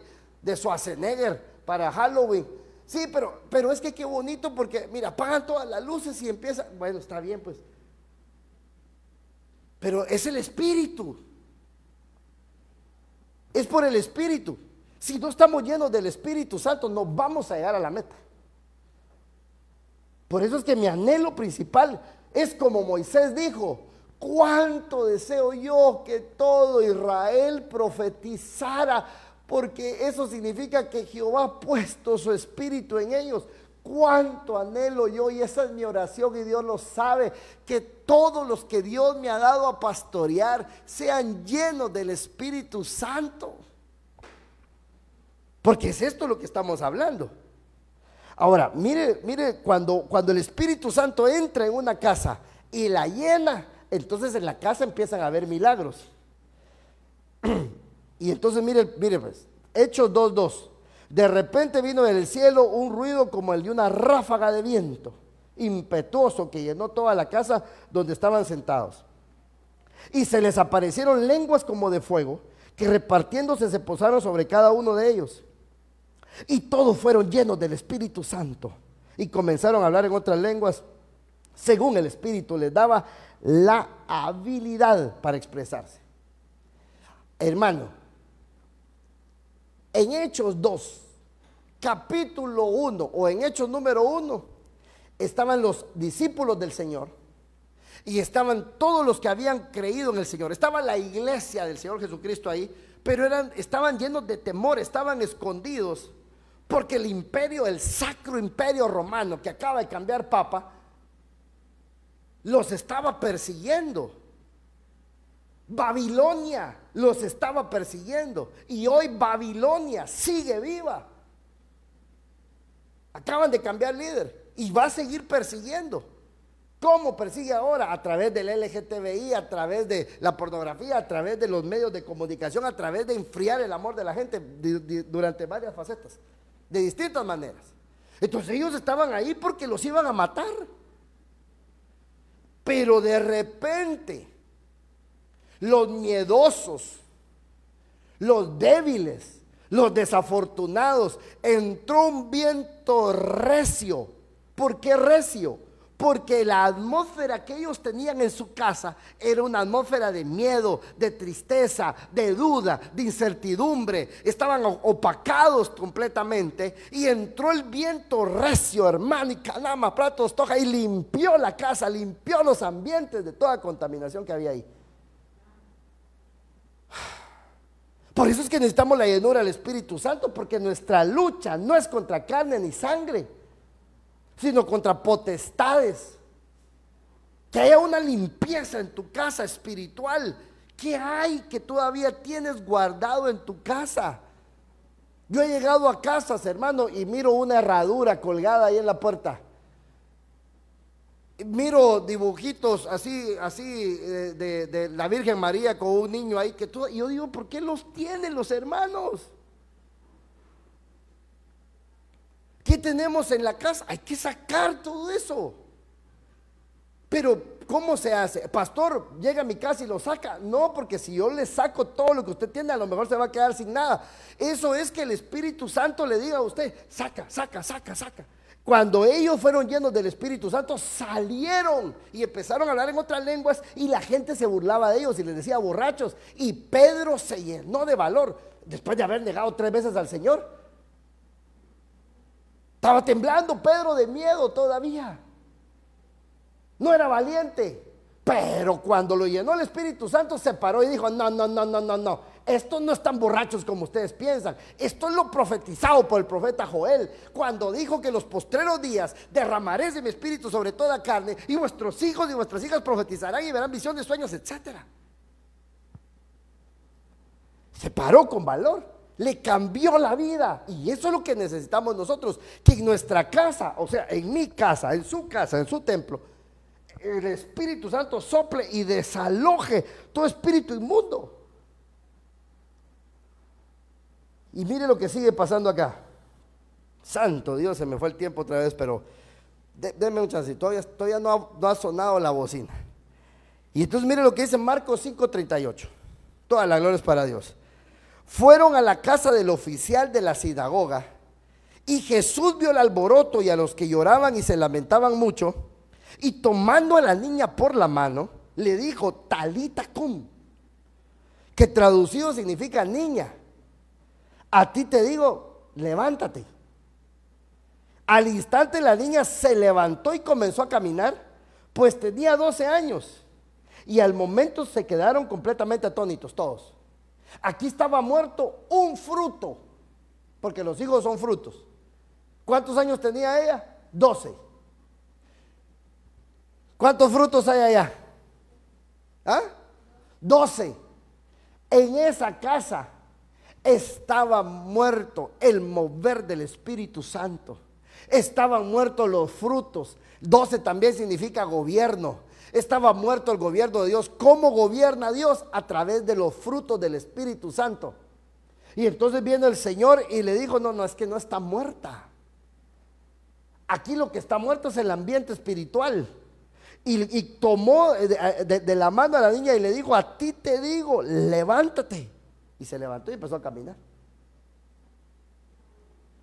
Schwarzenegger para Halloween. Sí, pero es que qué bonito porque mira, apagan todas las luces y empieza. Bueno, está bien pues. Pero es el Espíritu. Es por el Espíritu. Si no estamos llenos del Espíritu Santo, no vamos a llegar a la meta. Por eso es que mi anhelo principal es como Moisés dijo: cuánto deseo yo que todo Israel profetizara, porque eso significa que Jehová ha puesto su espíritu en ellos. Cuánto anhelo yo, y esa es mi oración y Dios lo sabe, que todos los que Dios me ha dado a pastorear sean llenos del Espíritu Santo. Porque es esto lo que estamos hablando. Ahora, mire cuando el Espíritu Santo entra en una casa y la llena, entonces en la casa empiezan a haber milagros. Y entonces mire pues, Hechos 2:2. De repente vino del cielo un ruido como el de una ráfaga de viento impetuoso que llenó toda la casa donde estaban sentados. Y se les aparecieron lenguas como de fuego, que repartiéndose se posaron sobre cada uno de ellos. Y todos fueron llenos del Espíritu Santo y comenzaron a hablar en otras lenguas según el Espíritu les daba la habilidad para expresarse. Hermano, en Hechos 2, capítulo 1 o en Hechos número 1 estaban los discípulos del Señor y estaban todos los que habían creído en el Señor. Estaba la iglesia del Señor Jesucristo ahí, pero estaban llenos de temor, estaban escondidos, porque el imperio, el sacro imperio romano que acaba de cambiar papa, los estaba persiguiendo. Babilonia los estaba persiguiendo y hoy Babilonia sigue viva. Acaban de cambiar líder y va a seguir persiguiendo. ¿Cómo persigue ahora? A través del LGTBI, a través de la pornografía, a través de los medios de comunicación, a través de enfriar el amor de la gente durante varias facetas, de distintas maneras. Entonces ellos estaban ahí porque los iban a matar. Pero de repente los miedosos, los débiles, los desafortunados, entró un viento recio. ¿Por qué recio? porque la atmósfera que ellos tenían en su casa era una atmósfera de miedo, de tristeza, de duda, de incertidumbre. Estaban opacados completamente, y entró el viento recio, hermano, y canama, platos, toja, y limpió la casa, limpió los ambientes de toda contaminación que había ahí. Por eso es que necesitamos la llenura del Espíritu Santo, porque nuestra lucha no es contra carne ni sangre, sino contra potestades. Que haya una limpieza en tu casa espiritual. ¿Qué hay que todavía tienes guardado en tu casa? Yo he llegado a casas, hermano, y miro una herradura colgada ahí en la puerta. Miro dibujitos así de la Virgen María con un niño ahí, y yo digo, ¿por qué los tienen los hermanos? ¿Qué tenemos en la casa? Hay que sacar todo eso. Pero ¿cómo se hace? Pastor, llega a mi casa y lo saca. No, porque si yo le saco todo lo que usted tiene, a lo mejor se va a quedar sin nada. Eso es que el Espíritu Santo le diga a usted, saca. Cuando ellos fueron llenos del Espíritu Santo, salieron y empezaron a hablar en otras lenguas, y la gente se burlaba de ellos y les decía borrachos. Y Pedro se llenó de valor después de haber negado 3 veces al Señor. Estaba temblando Pedro de miedo todavía. No era valiente. Pero cuando lo llenó el Espíritu Santo, se paró y dijo, no. Estos no están borrachos como ustedes piensan. Esto es lo profetizado por el profeta Joel, cuando dijo que en los postreros días derramaré de mi espíritu sobre toda carne, y vuestros hijos y vuestras hijas profetizarán y verán visiones, sueños, etcétera. Se paró con valor, le cambió la vida. Y eso es lo que necesitamos nosotros, que en nuestra casa, o sea, en mi casa, en su templo, el Espíritu Santo sople y desaloje todo espíritu inmundo. Y mire lo que sigue pasando acá. Santo Dios, se me fue el tiempo otra vez, pero denme un chance, todavía no ha sonado la bocina. Y entonces mire lo que dice Marcos 5:38. Toda la gloria es para Dios. Fueron a la casa del oficial de la sinagoga, y Jesús vio el alboroto y a los que lloraban y se lamentaban mucho, y tomando a la niña por la mano, le dijo, Talita cum, que traducido significa niña, a ti te digo, levántate. Al instante la niña se levantó y comenzó a caminar, pues tenía 12 años. Y al momento se quedaron completamente atónitos todos. Aquí estaba muerto un fruto, porque los hijos son frutos. ¿Cuántos años tenía ella? 12. ¿Cuántos frutos hay allá? 12. En esa casa estaba muerto el mover del Espíritu Santo. Estaban muertos los frutos. 12 también significa gobierno. Estaba muerto el gobierno de Dios. ¿Cómo gobierna Dios? A través de los frutos del Espíritu Santo. Y entonces viene el Señor y le dijo, no, es que no está muerta. Aquí lo que está muerto es el ambiente espiritual. Y tomó de la mano a la niña y le dijo, a ti te digo, levántate. Y se levantó y empezó a caminar.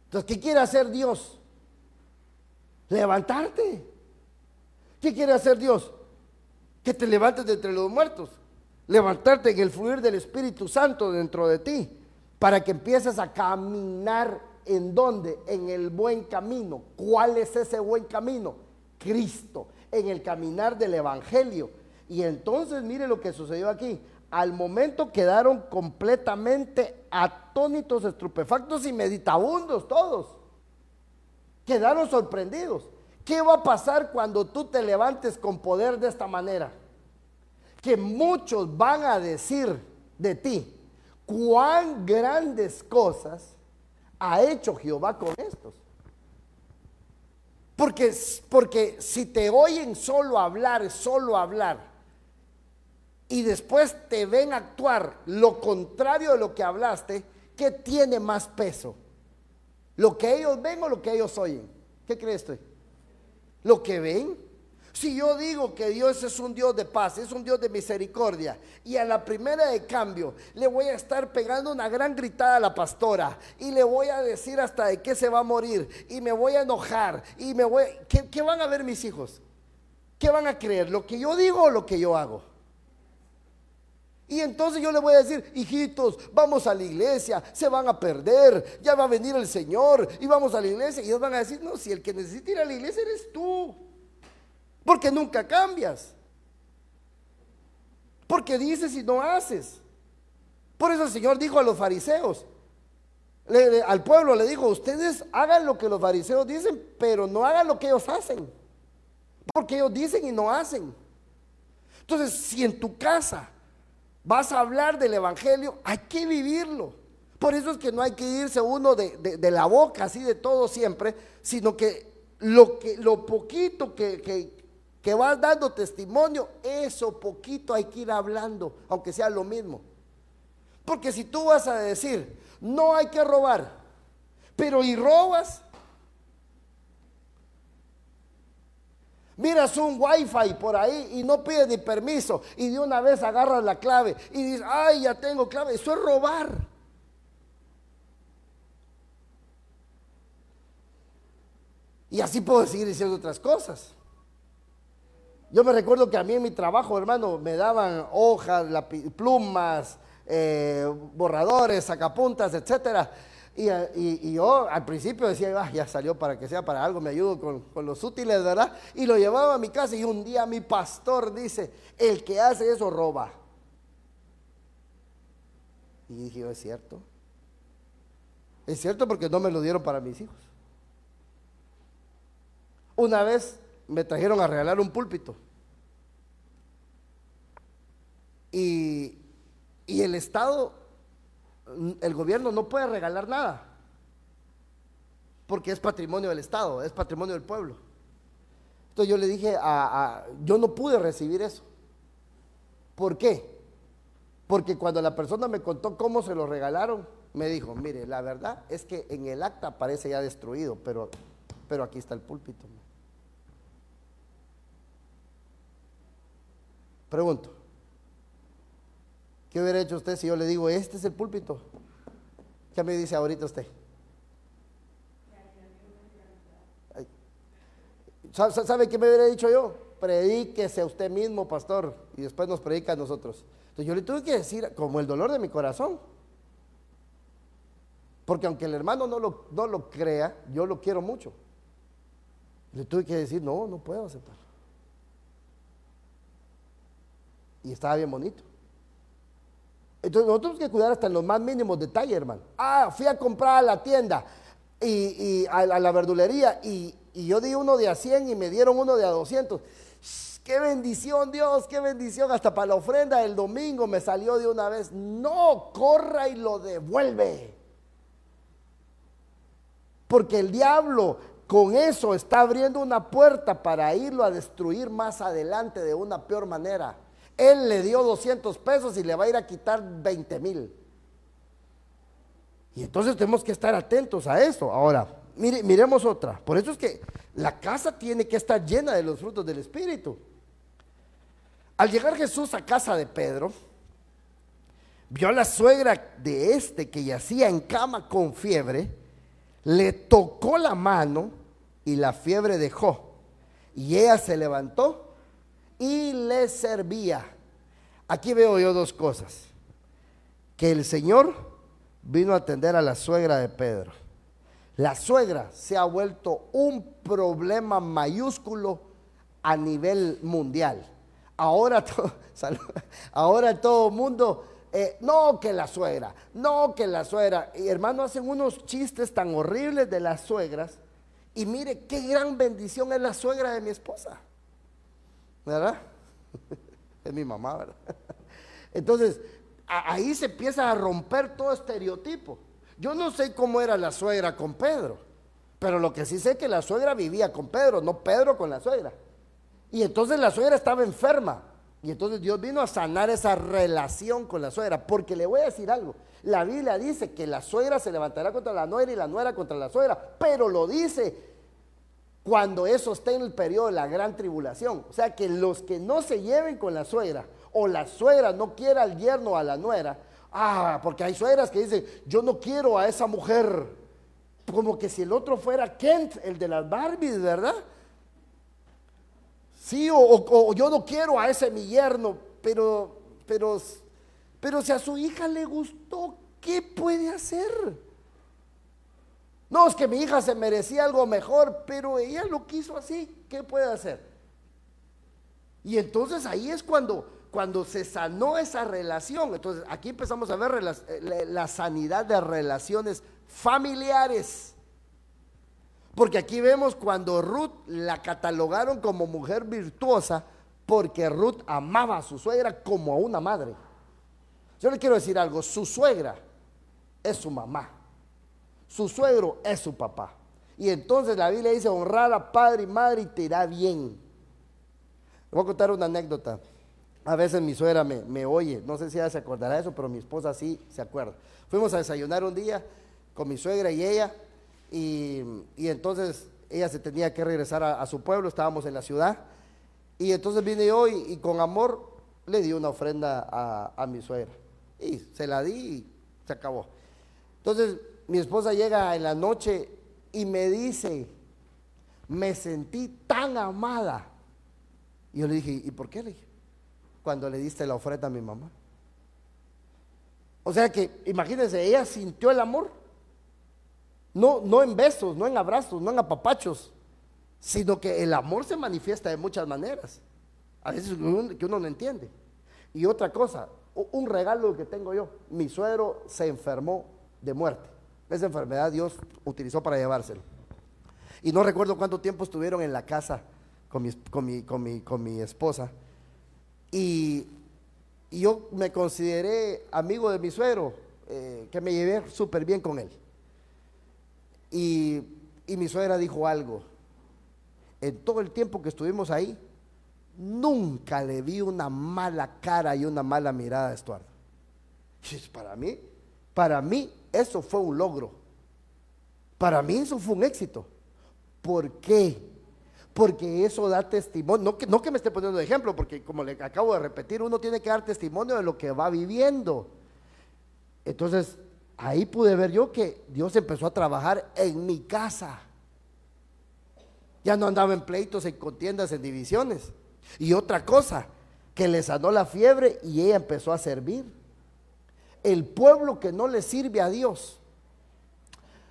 Entonces, ¿qué quiere hacer Dios? Levantarte. ¿Qué quiere hacer Dios? Que te levantes de entre los muertos. Levantarte en el fluir del Espíritu Santo dentro de ti, para que empieces a caminar. ¿En dónde? En el buen camino. ¿Cuál es ese buen camino? Cristo. En el caminar del Evangelio. Y entonces mire lo que sucedió aquí. Al momento quedaron completamente atónitos, estupefactos y meditabundos todos. Quedaron sorprendidos. ¿Qué va a pasar cuando tú te levantes con poder de esta manera? Que muchos van a decir de ti, cuán grandes cosas ha hecho Jehová con estos. Porque si te oyen solo hablar, y después te ven actuar lo contrario de lo que hablaste, ¿qué tiene más peso? ¿Lo que ellos ven o lo que ellos oyen? ¿Qué crees tú? ¿Lo que ven? Si yo digo que Dios es un Dios de paz, es un Dios de misericordia, y a la primera de cambio le voy a estar pegando una gran gritada a la pastora, y le voy a decir hasta de qué se va a morir, y me voy a enojar, y ¿qué van a ver mis hijos? ¿Qué van a creer? ¿Lo que yo digo o lo que yo hago? Y entonces yo le voy a decir, hijitos, vamos a la iglesia, se van a perder, ya va a venir el Señor y vamos a la iglesia. Y ellos van a decir, no, si el que necesita ir a la iglesia eres tú, porque nunca cambias, porque dices y no haces. Por eso el Señor dijo a los fariseos, al pueblo le dijo, ustedes hagan lo que los fariseos dicen, pero no hagan lo que ellos hacen, porque ellos dicen y no hacen. Entonces, si en tu casa vas a hablar del evangelio, hay que vivirlo. Por eso es que no hay que irse uno de la boca así de todo siempre, sino que lo poquito que vas dando testimonio, eso poquito hay que ir hablando, aunque sea lo mismo. Porque si tú vas a decir, no hay que robar, pero y robas, miras un wifi por ahí y no pides ni permiso y de una vez agarras la clave y dices, ay, ya tengo clave, eso es robar. Y así puedo seguir diciendo otras cosas. Yo me recuerdo que a mí en mi trabajo, hermano, me daban hojas, plumas, borradores, sacapuntas, etcétera. Y yo al principio decía, ya salió para que sea para algo, me ayudo con los útiles, ¿verdad? Y lo llevaba a mi casa y un día mi pastor dice, el que hace eso roba. Y dije, es cierto. Es cierto porque no me lo dieron para mis hijos. Una vez me trajeron a regalar un púlpito. Y el Estado, el gobierno no puede regalar nada, porque es patrimonio del Estado, es patrimonio del pueblo. Entonces yo le dije, yo no pude recibir eso. ¿Por qué? Porque cuando la persona me contó cómo se lo regalaron, me dijo, mire, la verdad es que en el acta parece ya destruido, pero aquí está el púlpito. Pregunto, ¿qué hubiera hecho usted si yo le digo, este es el púlpito? ¿Qué me dice ahorita usted? ¿Sabe qué me hubiera dicho yo? Predíquese a usted mismo, pastor, y después nos predica a nosotros. Entonces yo le tuve que decir, como el dolor de mi corazón, porque aunque el hermano no lo crea, yo lo quiero mucho. Le tuve que decir, no puedo aceptar. Y estaba bien bonito. Entonces nosotros tenemos que cuidar hasta en los más mínimos detalles, hermano. Fui a comprar a la tienda y a la verdulería y yo di uno de a 100 y me dieron uno de a 200. ¡Qué bendición, Dios! ¡Qué bendición! Hasta para la ofrenda del domingo me salió de una vez. No, corra y lo devuelve. Porque el diablo con eso está abriendo una puerta para irlo a destruir más adelante de una peor manera. Él le dio 200 pesos y le va a ir a quitar 20,000. Y entonces tenemos que estar atentos a eso. Ahora, miremos otra. Por eso es que la casa tiene que estar llena de los frutos del Espíritu. Al llegar Jesús a casa de Pedro, vio a la suegra de este que yacía en cama con fiebre, le tocó la mano y la fiebre dejó. Y ella se levantó y le servía. Aquí veo yo dos cosas: que el Señor vino a atender a la suegra de Pedro. La suegra se ha vuelto un problema mayúsculo a nivel mundial. Ahora todo el mundo, no que la suegra, no que la suegra. Y hermano, hacen unos chistes tan horribles de las suegras. Y mire qué gran bendición es la suegra de mi esposa, ¿verdad? Es mi mamá, ¿verdad? Entonces, ahí se empieza a romper todo estereotipo. Yo no sé cómo era la suegra con Pedro, pero lo que sí sé es que la suegra vivía con Pedro, no Pedro con la suegra. Y entonces la suegra estaba enferma. Y entonces Dios vino a sanar esa relación con la suegra. Porque le voy a decir algo. La Biblia dice que la suegra se levantará contra la nuera y la nuera contra la suegra. Pero lo dice cuando eso esté en el periodo de la gran tribulación. O sea que los que no se lleven con la suegra, o la suegra no quiera al yerno o a la nuera. Porque hay suegras que dicen, yo no quiero a esa mujer. Como que si el otro fuera Kent, el de las Barbies, ¿verdad? Sí, o yo no quiero a ese mi yerno, pero si a su hija le gustó, ¿qué puede hacer? No, es que mi hija se merecía algo mejor, pero ella lo quiso así, ¿qué puede hacer? Y entonces ahí es cuando se sanó esa relación. Entonces aquí empezamos a ver la sanidad de relaciones familiares. Porque aquí vemos cuando Ruth la catalogaron como mujer virtuosa, porque Ruth amaba a su suegra como a una madre. Yo le quiero decir algo, su suegra es su mamá, su suegro es su papá. Y entonces la Biblia dice: honrar a padre y madre y te irá bien. Le voy a contar una anécdota. A veces mi suegra me oye, no sé si ella se acordará de eso, pero mi esposa sí se acuerda. Fuimos a desayunar un día con mi suegra y ella, y entonces ella se tenía que regresar a su pueblo, estábamos en la ciudad, y entonces vine yo y con amor le di una ofrenda a mi suegra, y se la di y se acabó. Entonces mi esposa llega en la noche y me dice: me sentí tan amada. Y yo le dije: ¿y por qué? Le dije: cuando le diste la ofrenda a mi mamá. O sea que, imagínense, ella sintió el amor. No en besos, no en abrazos, no en apapachos, sino que el amor se manifiesta de muchas maneras. A veces que uno no entiende. Y otra cosa, un regalo que tengo yo: mi suegro se enfermó de muerte. Esa enfermedad Dios utilizó para llevárselo. Y no recuerdo cuánto tiempo estuvieron en la casa con mi esposa. Y yo me consideré amigo de mi suegro, que me llevé súper bien con él. Y mi suegra dijo algo: en todo el tiempo que estuvimos ahí, nunca le vi una mala cara y una mala mirada a Estuardo. Para mí eso fue un logro. Para mí eso fue un éxito. ¿Por qué? Porque eso da testimonio, no que me esté poniendo de ejemplo, porque como le acabo de repetir, uno tiene que dar testimonio de lo que va viviendo. Entonces, ahí pude ver yo que Dios empezó a trabajar en mi casa. Ya no andaba en pleitos, en contiendas, en divisiones. Y otra cosa, que le sanó la fiebre y ella empezó a servir. El pueblo que no le sirve a Dios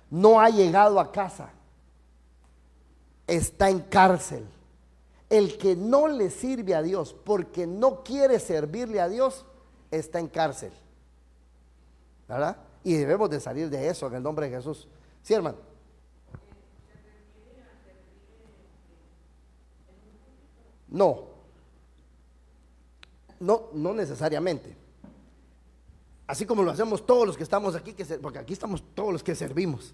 no ha llegado a casa, está en cárcel. El que no le sirve a Dios porque no quiere servirle a Dios está en cárcel, ¿verdad? Y debemos de salir de eso en el nombre de Jesús. ¿Sí, hermano? No necesariamente. Así como lo hacemos todos los que estamos aquí, porque aquí estamos todos los que servimos.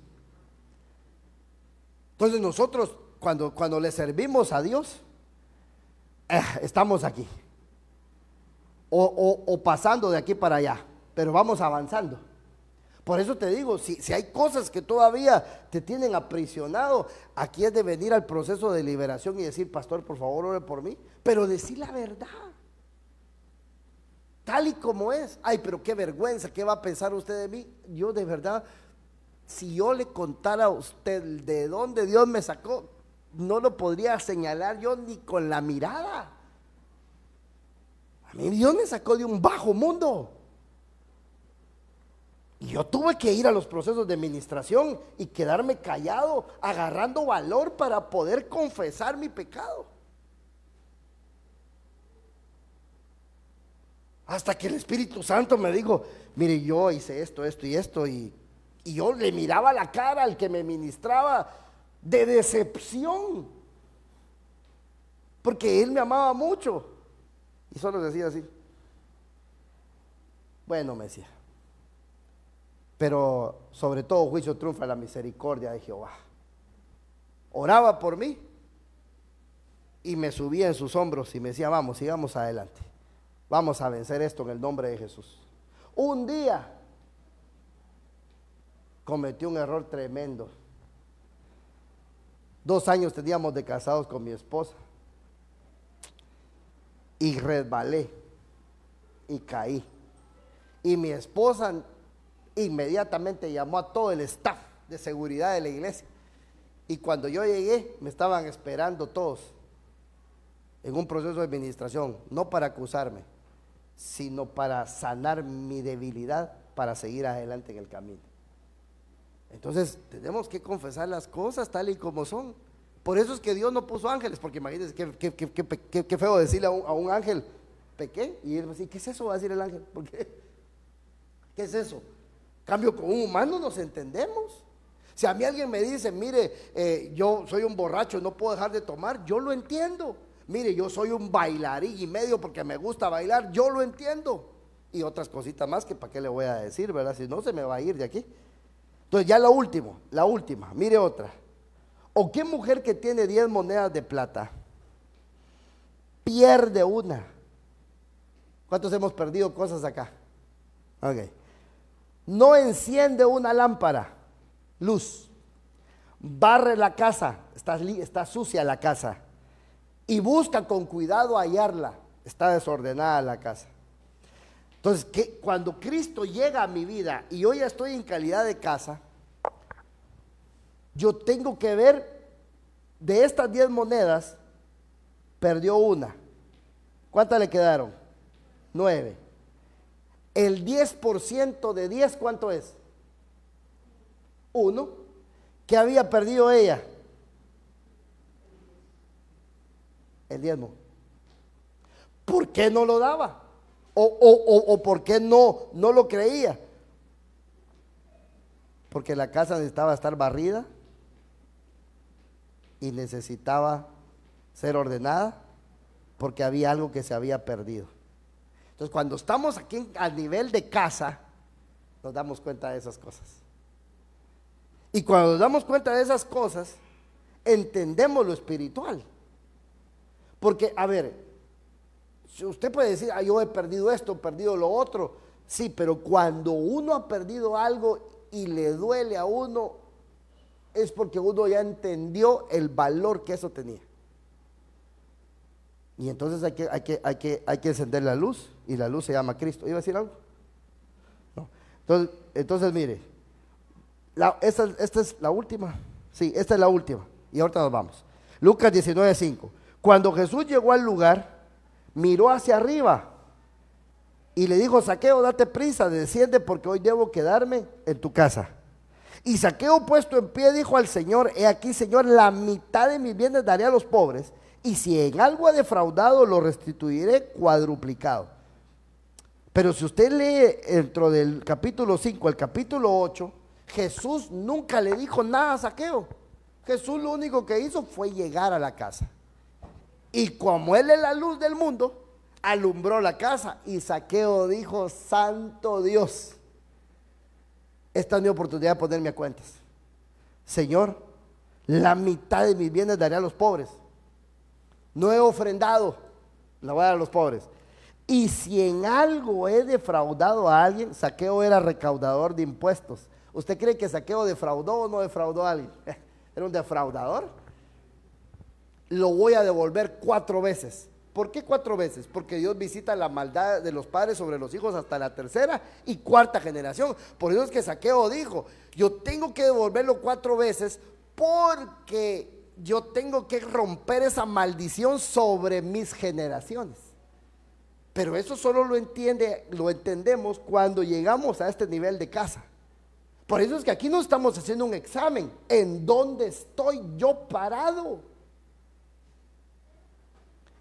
Entonces nosotros cuando le servimos a Dios, estamos aquí o pasando de aquí para allá, pero vamos avanzando. Por eso te digo, si hay cosas que todavía te tienen aprisionado, aquí es de venir al proceso de liberación y decir: pastor, por favor, ore por mí, pero decir la verdad tal y como es. Ay, pero qué vergüenza, ¿qué va a pensar usted de mí? Yo de verdad, si yo le contara a usted de dónde Dios me sacó, no lo podría señalar yo ni con la mirada. A mí Dios me sacó de un bajo mundo. Y yo tuve que ir a los procesos de ministración y quedarme callado, agarrando valor para poder confesar mi pecado. Hasta que el Espíritu Santo me dijo: mire, yo hice esto y esto, y yo le miraba la cara al que me ministraba de decepción, porque él me amaba mucho, y solo decía así: bueno, me decía, pero sobre todo juicio triunfa la misericordia de Jehová. Oraba por mí y me subía en sus hombros y me decía: vamos, sigamos adelante, vamos a vencer esto en el nombre de Jesús. Un día cometí un error tremendo. 2 años teníamos de casados con mi esposa y resbalé y caí, y mi esposa inmediatamente llamó a todo el staff de seguridad de la iglesia, y cuando yo llegué me estaban esperando todos en un proceso de administración, no para acusarme, sino para sanar mi debilidad, para seguir adelante en el camino. Entonces tenemos que confesar las cosas tal y como son. Por eso es que Dios no puso ángeles, porque imagínense qué feo decirle a un ángel, pequé, y él va a decir, ¿qué es eso? Va a decir el ángel, ¿por qué? ¿Qué es eso? Cambio, con un humano nos entendemos. Si a mí alguien me dice, mire, yo soy un borracho, no puedo dejar de tomar, yo lo entiendo. Mire, yo soy un bailarín y medio porque me gusta bailar, yo lo entiendo. Y otras cositas más que para qué le voy a decir, ¿verdad? Si no, se me va a ir de aquí. Entonces ya la última, mire otra. ¿O qué mujer que tiene 10 monedas de plata pierde una? ¿Cuántos hemos perdido cosas acá? Ok. No enciende una lámpara, luz, barre la casa, está sucia la casa, y busca con cuidado hallarla, está desordenada la casa. Entonces, cuando Cristo llega a mi vida y yo ya estoy en calidad de casa, yo tengo que ver, de estas 10 monedas, perdió una. ¿Cuántas le quedaron? 9. El 10% de 10, ¿cuánto es? 1. ¿Qué había perdido ella? El diezmo. ¿Por qué no lo daba? ¿O por qué no lo creía? Porque la casa necesitaba estar barrida y necesitaba ser ordenada, porque había algo que se había perdido. Entonces, cuando estamos aquí a nivel de casa, nos damos cuenta de esas cosas. Y cuando nos damos cuenta de esas cosas, entendemos lo espiritual. Porque, a ver, usted puede decir, yo he perdido esto, he perdido lo otro. Sí, pero cuando uno ha perdido algo y le duele a uno, es porque uno ya entendió el valor que eso tenía. Y entonces hay que encender la luz, y la luz se llama Cristo. ¿Iba a decir algo? No. Entonces mire, esta es la última. Sí, esta es la última. Y ahorita nos vamos. Lucas 19:5. Cuando Jesús llegó al lugar, miró hacia arriba y le dijo, Zaqueo, date prisa, desciende, porque hoy debo quedarme en tu casa. Y Zaqueo, puesto en pie, dijo al Señor, he aquí, Señor, la mitad de mis bienes daré a los pobres, y si en algo he defraudado, lo restituiré cuadruplicado. Pero si usted lee dentro del capítulo 5 al capítulo 8, Jesús nunca le dijo nada a Zaqueo. Jesús lo único que hizo fue llegar a la casa. Y como Él es la luz del mundo, alumbró la casa. Y Zaqueo dijo, santo Dios, esta es mi oportunidad de ponerme a cuentas. Señor, la mitad de mis bienes daré a los pobres. No he ofrendado, la voy a dar a los pobres. Y si en algo he defraudado a alguien, Zaqueo era recaudador de impuestos. ¿Usted cree que Zaqueo defraudó o no defraudó a alguien? Era un defraudador. Lo voy a devolver 4 veces. ¿Por qué 4 veces? Porque Dios visita la maldad de los padres sobre los hijos hasta la 3ª y 4ª generación. Por eso es que Zaqueo dijo, yo tengo que devolverlo 4 veces porque yo tengo que romper esa maldición sobre mis generaciones. Pero eso solo lo entendemos cuando llegamos a este nivel de casa. Por eso es que aquí no estamos haciendo un examen. ¿En dónde estoy yo parado?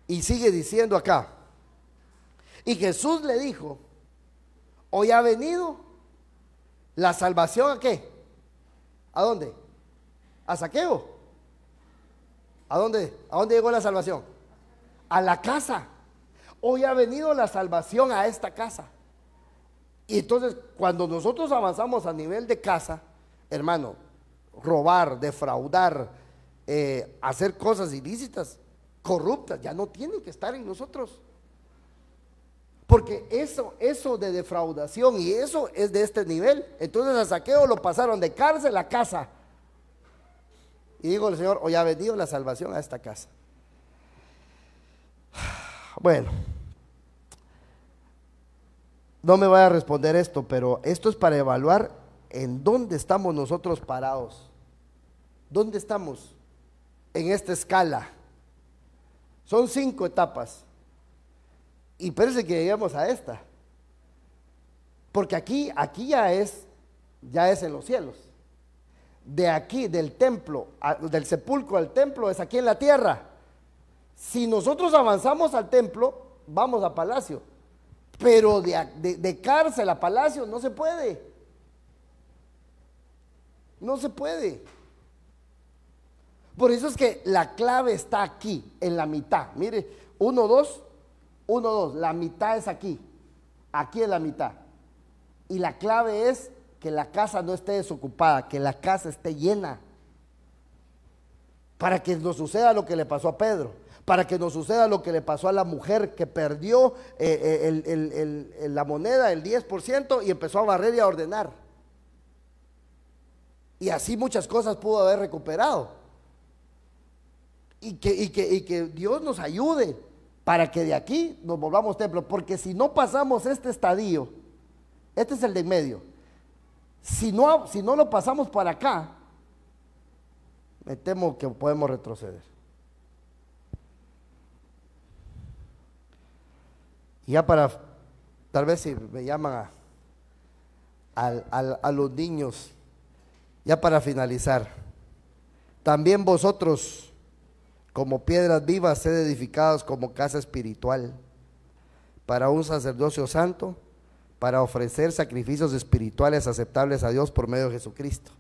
Y sigue diciendo acá. Y Jesús le dijo, hoy ha venido la salvación, ¿a qué? ¿A dónde? ¿A Zaqueo? ¿A dónde llegó la salvación? A la casa. Hoy ha venido la salvación a esta casa. Y entonces, cuando nosotros avanzamos a nivel de casa, hermano, robar, defraudar, hacer cosas ilícitas, corruptas, ya no tienen que estar en nosotros. Porque eso de defraudación y eso es de este nivel. Entonces a Zaqueo lo pasaron de cárcel a casa. Y digo el Señor, hoy ha venido la salvación a esta casa. Bueno, no me vaya a responder esto, pero esto es para evaluar en dónde estamos nosotros parados. ¿Dónde estamos en esta escala? Son 5 etapas. Y parece que llegamos a esta. Porque aquí ya es en los cielos. De aquí, del templo, del sepulcro al templo, es aquí en la tierra. Si nosotros avanzamos al templo, vamos a palacio. Pero de cárcel a palacio no se puede. No se puede. Por eso es que la clave está aquí, en la mitad. Mire, 1, 2, 1, 2. La mitad es aquí. Aquí es la mitad. Y la clave es que la casa no esté desocupada, que la casa esté llena. Para que nos suceda lo que le pasó a Pedro. Para que nos suceda lo que le pasó a la mujer que perdió la moneda, el 10%, y empezó a barrer y a ordenar. Y así muchas cosas pudo haber recuperado. Y que Dios nos ayude para que de aquí nos volvamos templo. Porque si no pasamos este estadio, este es el de en medio, si no lo pasamos para acá, me temo que podemos retroceder. Y ya para, tal vez si me llaman a los niños, ya para finalizar, también vosotros como piedras vivas sed edificados como casa espiritual para un sacerdocio santo, para ofrecer sacrificios espirituales aceptables a Dios por medio de Jesucristo.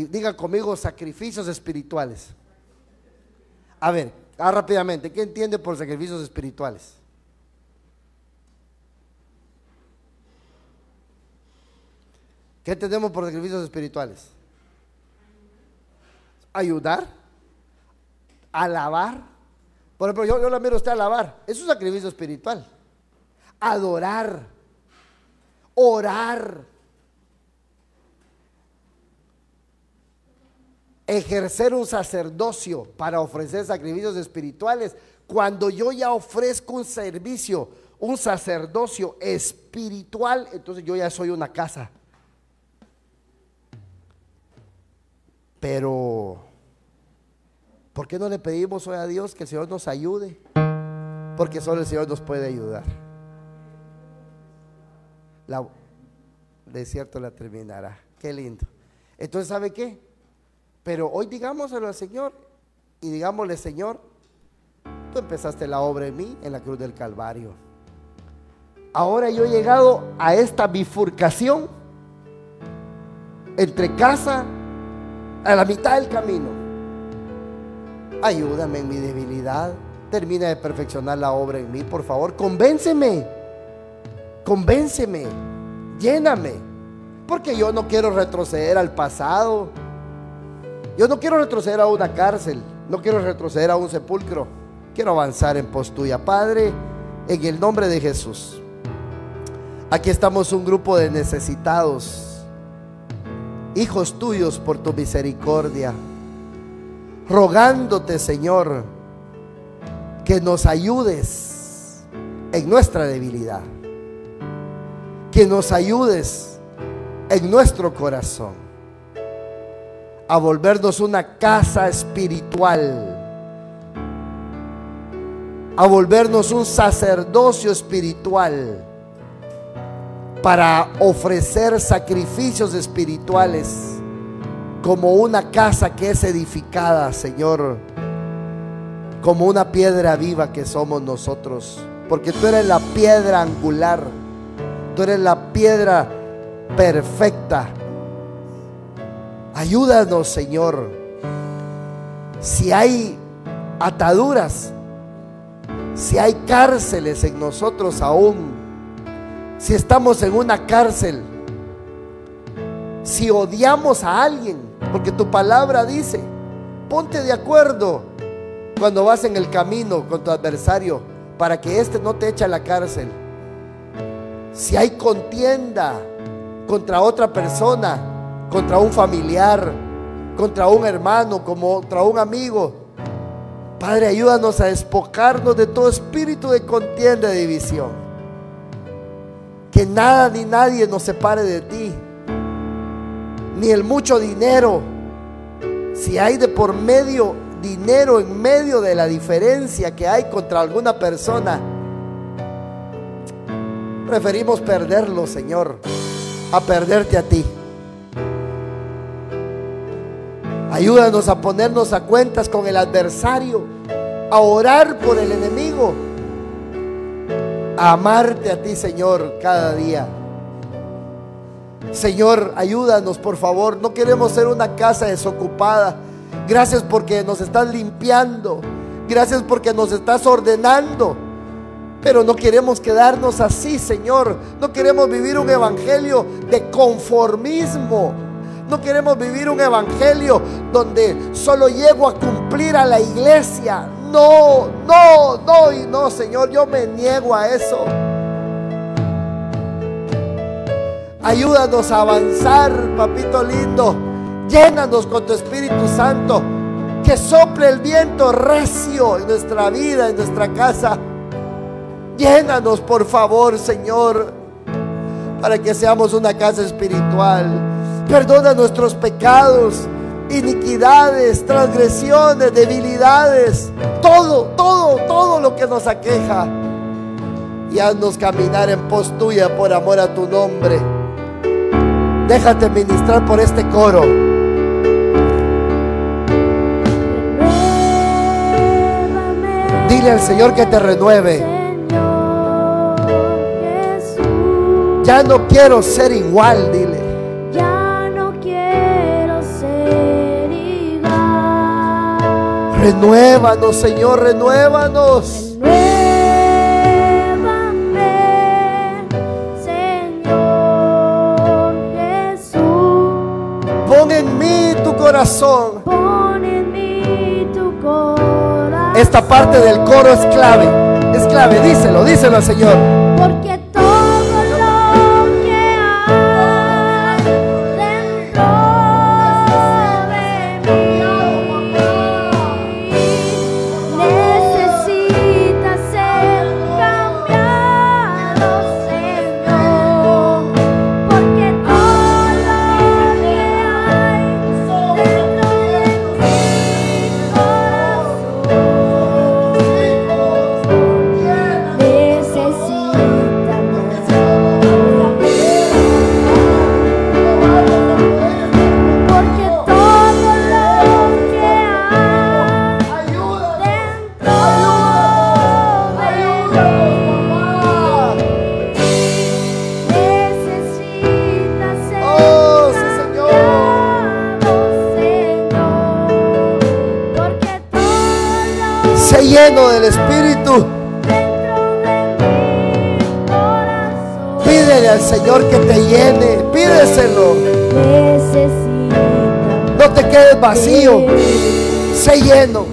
Diga conmigo, sacrificios espirituales. A ver, rápidamente, ¿qué entiende por sacrificios espirituales? ¿Qué entendemos por sacrificios espirituales? Ayudar, alabar. Por ejemplo, yo la miro a usted alabar, es un sacrificio espiritual. Adorar, orar, ejercer un sacerdocio para ofrecer sacrificios espirituales. Cuando yo ya ofrezco un servicio, un sacerdocio espiritual, entonces yo ya soy una casa. Pero ¿por qué no le pedimos hoy a Dios que el Señor nos ayude? Porque solo el Señor nos puede ayudar. El desierto la terminará. Qué lindo. Entonces, ¿sabe qué? Pero hoy digámoselo al Señor y digámosle: Señor, tú empezaste la obra en mí en la cruz del Calvario. Ahora yo he llegado a esta bifurcación entre casa, a la mitad del camino. Ayúdame en mi debilidad. Termina de perfeccionar la obra en mí, por favor. Convénceme, lléname, porque yo no quiero retroceder al pasado. Yo no quiero retroceder a una cárcel, no quiero retroceder a un sepulcro. Quiero avanzar en pos tuya, Padre, en el nombre de Jesús. Aquí estamos un grupo de necesitados, hijos tuyos por tu misericordia, rogándote, Señor, que nos ayudes en nuestra debilidad, que nos ayudes en nuestro corazón a volvernos una casa espiritual, a volvernos un sacerdocio espiritual, para ofrecer sacrificios espirituales como una casa que es edificada, Señor, como una piedra viva que somos nosotros, porque tú eres la piedra angular, tú eres la piedra perfecta. Ayúdanos, Señor. Si hay ataduras, si hay cárceles en nosotros aún, si estamos en una cárcel, si odiamos a alguien, porque tu palabra dice: ponte de acuerdo cuando vas en el camino con tu adversario, para que éste no te eche a la cárcel. Si hay contienda contra otra persona, contra un familiar, contra un hermano, contra un amigo, Padre, ayúdanos a despojarnos de todo espíritu de contienda y división. Que nada ni nadie nos separe de ti, ni el mucho dinero. Si hay de por medio dinero en medio de la diferencia que hay contra alguna persona, preferimos perderlo, Señor, a perderte a ti. Ayúdanos a ponernos a cuentas con el adversario, a orar por el enemigo, a amarte a ti, Señor, cada día. Señor, ayúdanos, por favor. No queremos ser una casa desocupada. Gracias porque nos estás limpiando. Gracias porque nos estás ordenando. Pero no queremos quedarnos así, Señor. No queremos vivir un evangelio de conformismo. No queremos vivir un evangelio donde solo llego a cumplir a la iglesia. No, no, no y no, Señor. Yo me niego a eso. Ayúdanos a avanzar, papito lindo. Llénanos con tu Espíritu Santo. Que sople el viento recio en nuestra vida, en nuestra casa. Llénanos, por favor, Señor, para que seamos una casa espiritual. Perdona nuestros pecados, iniquidades, transgresiones, debilidades, todo lo que nos aqueja. Y haznos caminar en pos tuya por amor a tu nombre. Déjate ministrar por este coro. Dile al Señor que te renueve. Ya no quiero ser igual, dile. Ya no quiero ser igual. Renuévanos, Señor, renuévanos. Pon en mí tu corazón. Pon en mí tu corazón. Esta parte del coro es clave. Es clave, díselo al Señor. Porque todo lo que hay dentro de mí necesita ser cambiado, Señor. Porque todo lo que hay dentro de mi Sé lleno del Espíritu. Pídele al Señor que te llene. Pídeselo. No te quedes vacío. Sé lleno.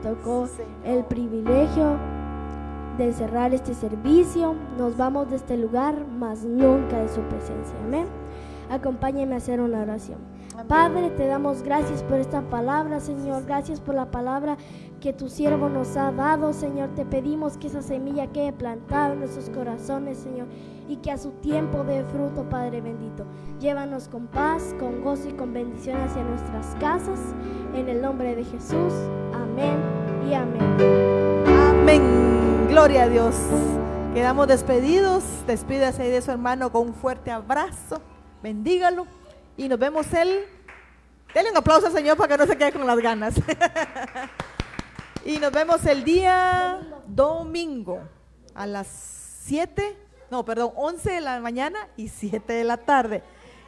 tocó el privilegio de cerrar este servicio. Nos vamos de este lugar, mas nunca de su presencia. Amén. Acompáñenme a hacer una oración. Padre, te damos gracias por esta palabra, Señor. Gracias por la palabra que tu siervo nos ha dado, Señor. Te pedimos que esa semilla quede plantada en nuestros corazones, Señor, y que a su tiempo dé fruto, Padre bendito. Llévanos con paz, con gozo y con bendición hacia nuestras casas. En el nombre de Jesús. Amén y amén. Amén. Gloria a Dios. Quedamos despedidos. Despídase de su hermano con un fuerte abrazo. Bendígalo. Y nos vemos denle un aplauso al Señor para que no se quede con las ganas. Y nos vemos el día domingo a las 11 de la mañana y 7 de la tarde.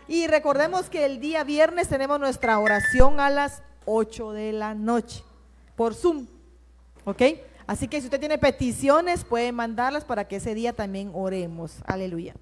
Y recordemos que el día viernes tenemos nuestra oración a las 8 de la noche por Zoom. ¿Ok? Así que si usted tiene peticiones, puede mandarlas para que ese día también oremos. Aleluya.